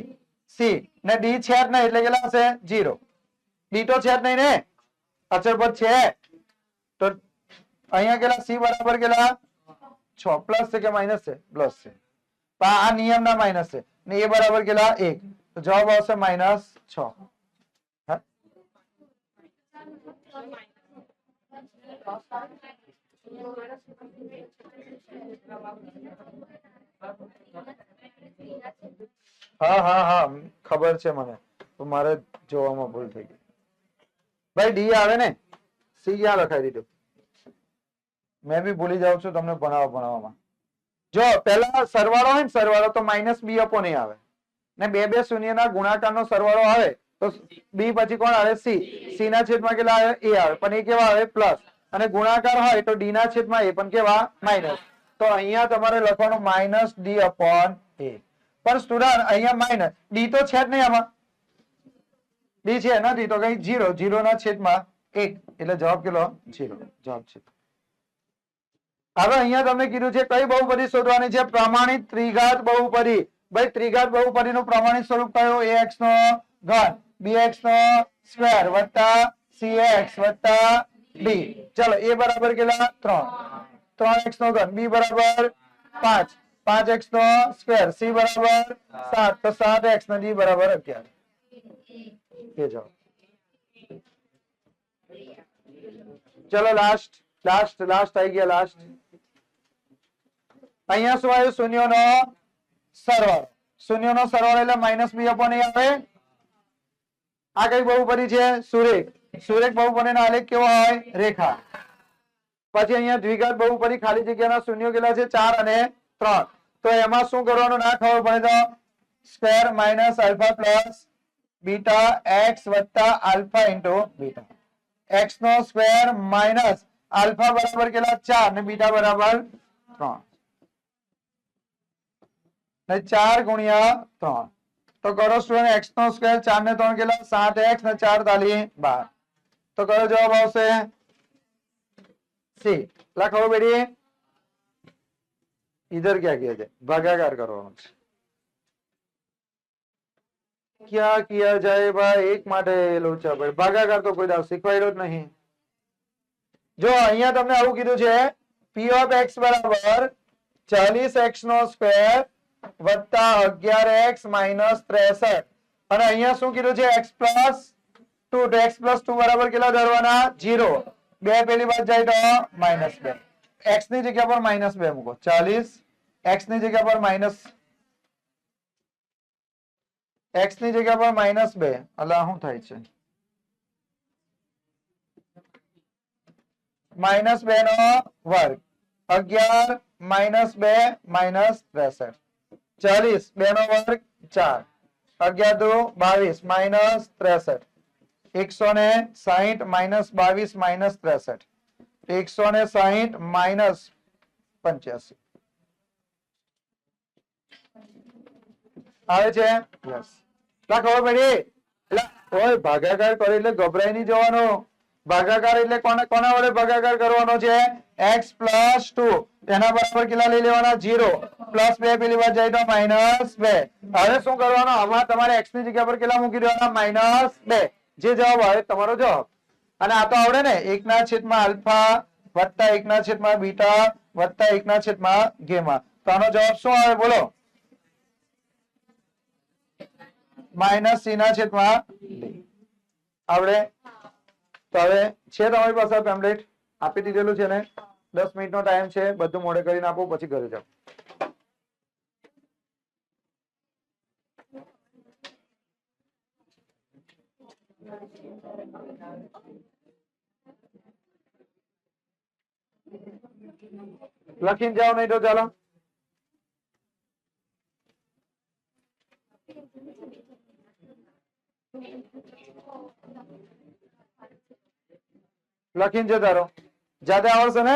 A: c ને d છે જ નહીં એટલે કેટલા હશે 0 d તો છે જ નહીં ને અચળપદ છે તો અહીંયા કેટલા c બરાબર કેટલા 6 પ્લસ છે કે માઇનસ છે પ્લસ છે આ નિયમના માઇનસ છે ને a બરાબર કેટલા 1 તો જવાબ આવશે -6 હા હા હા ખબર છે મને તો મારે જોવામાં ભૂલ થઈ ગઈ ભાઈ ડી આવે ને સી ક્યાં લખાઈ દીધું મેં બી ભૂલી જાઉં છું તમને ભણાવવામાં. જો પેલા સરવાળો હોય ને સરવાળો તો માઇનસ બી અપોન એ આવે ને બે બે શૂન્યના ગુણાકારનો સરવાળો આવે તો બી પછી કોણ આવે સી. સી ના છેદમાં કેટલા આવે એ આવે પણ એ કેવા આવે પ્લસ અને ગુણાકાર હોય તો ડી ના છેદમાં એ પણ કેવા માઇનસ. તો અહીંયા તમારે લખવાનું માઇનસ ડી અપોન એ. પણ સ્ટુડન્ટ અહીંયા માઇનસ ડી તો છે જ નહીં આમાં. ડી છે નથી તો કઈ જીરો. જીરો ના છેદમાં એક એટલે જવાબ કેટલો જીરો જવાબ છે. હવે અહીંયા તમને કીધું છે કઈ બહુપદી શોધવાની છે પ્રમાણિત ત્રિઘાત બહુપદી. ભાઈ ત્રિઘાત બહુપદીનું પ્રમાણિત સ્વરૂપ કયું ax નો ઘન bx નો સ્ક્વેર વત્તા cx વત્તા d. ચલો a બરાબર કેટલા 3 3x નો ઘન b બરાબર 5 5x નો સ્ક્વેર c બરાબર 7 તો 7x ને d બરાબર 11. એ જવાબ. ચલો લાસ્ટ લાસ્ટ લાસ્ટ આવી ગયા લાસ્ટ. અહીંયા શું આવ્યું શૂન્યનો સરવાળો. શૂન્યનો સરવાળો એટલે માઇનસ બી અપોન એ આવે. આ કઈ બહુપદી છે સુરેખ. સુરેખ બહુપદીનો આલેખ કેવો હોય રેખા. પછી અહીંયા દ્વિઘાત બહુપદી ખાલી જગ્યાના શૂન્યો કેટલા છે 4 અને 3. તો એમાં શું કરવાનું ના ખબર પડે તો square minus alpha plus beta x વત્તા આલ્ફા ઇન્ટુ બીટા. એક્સ નો સ્ક્વેર માઇનસ આલ્ફા બરાબર કેટલા 4 ને બીટા બરાબર 3 ને 4 ગુણ્યા 3. તો કરો સ્ટુડન્ટ x નો સ્ક્વેર 4 ને 3 કેટલા 7x ને 4 તાલી 12. તો કયો જવાબ આવશે સી. લખો બેટી इधर क्या किया जाए भागाकार करવાનો છે. क्या किया जाए भाई એક માટે લોચા ભાઈ ભાગાકાર તો કોઈ દાવ શીખવાડ્યો જ નહીં. જો અહીંયા તમને આવું કીધું છે p of x બરાબર 40x નો સ્ક્વેર વત્તા 11x માઇનસ 63 અને અહીંયા શું કીધું છે x પ્લસ 2 તો x પ્લસ 2 બરાબર કેટલા ધરવાના 0. બે પેલી બાદ જાય તો -2. x ની જગ્યા પર -2 મૂકો 40 x ની જગ્યા પર x ની જગ્યા પર -2 અલા શું થાય છે -2 નો વર્ગ 11 -2 -63 40 2 નો વર્ગ 4 11 દો 22 -63 160 -22 -63 160 -85 આવે છે યસ. ખબર પડી એટલે ઓય ભાગાકાર કરે એટલે ગભરાઈ નહીં જવાનો. ભાગાકાર એટલે કોના વડે ભાગાકાર કરવાનો છે x પ્લસ 2 એના બરાબર કેટલા લઈ લેવાના 0 પ્લસ 2 પેલી બાજુ જાય તો -2. હવે શું કરવાનું આમાં તમારે x ની જગ્યા પર કેટલા મૂકી દેવાના -2. જે જવાબ આવે તમારો જવાબ. અને આ તો આવડે ને 1 ના છેદમાં આલ્ફા વત્તા 1 ના છેદમાં બીટા વત્તા 1 ના છેદમાં ગેમા. તો આનો જવાબ શું આવે બોલો માઇનસ સી ના છેદમાં ડી. આવડે તો હવે છે તમારી પાસે પેમ્પલેટ આપી દીધેલું છે ને 10 મિનિટનો ટાઈમ છે બધું મોડે કરીને આપો પછી ઘરે જાઓ. લખીને જાઓ નહીં તો ચાલો લખીને જતા રહો. જાતે આવડશે ને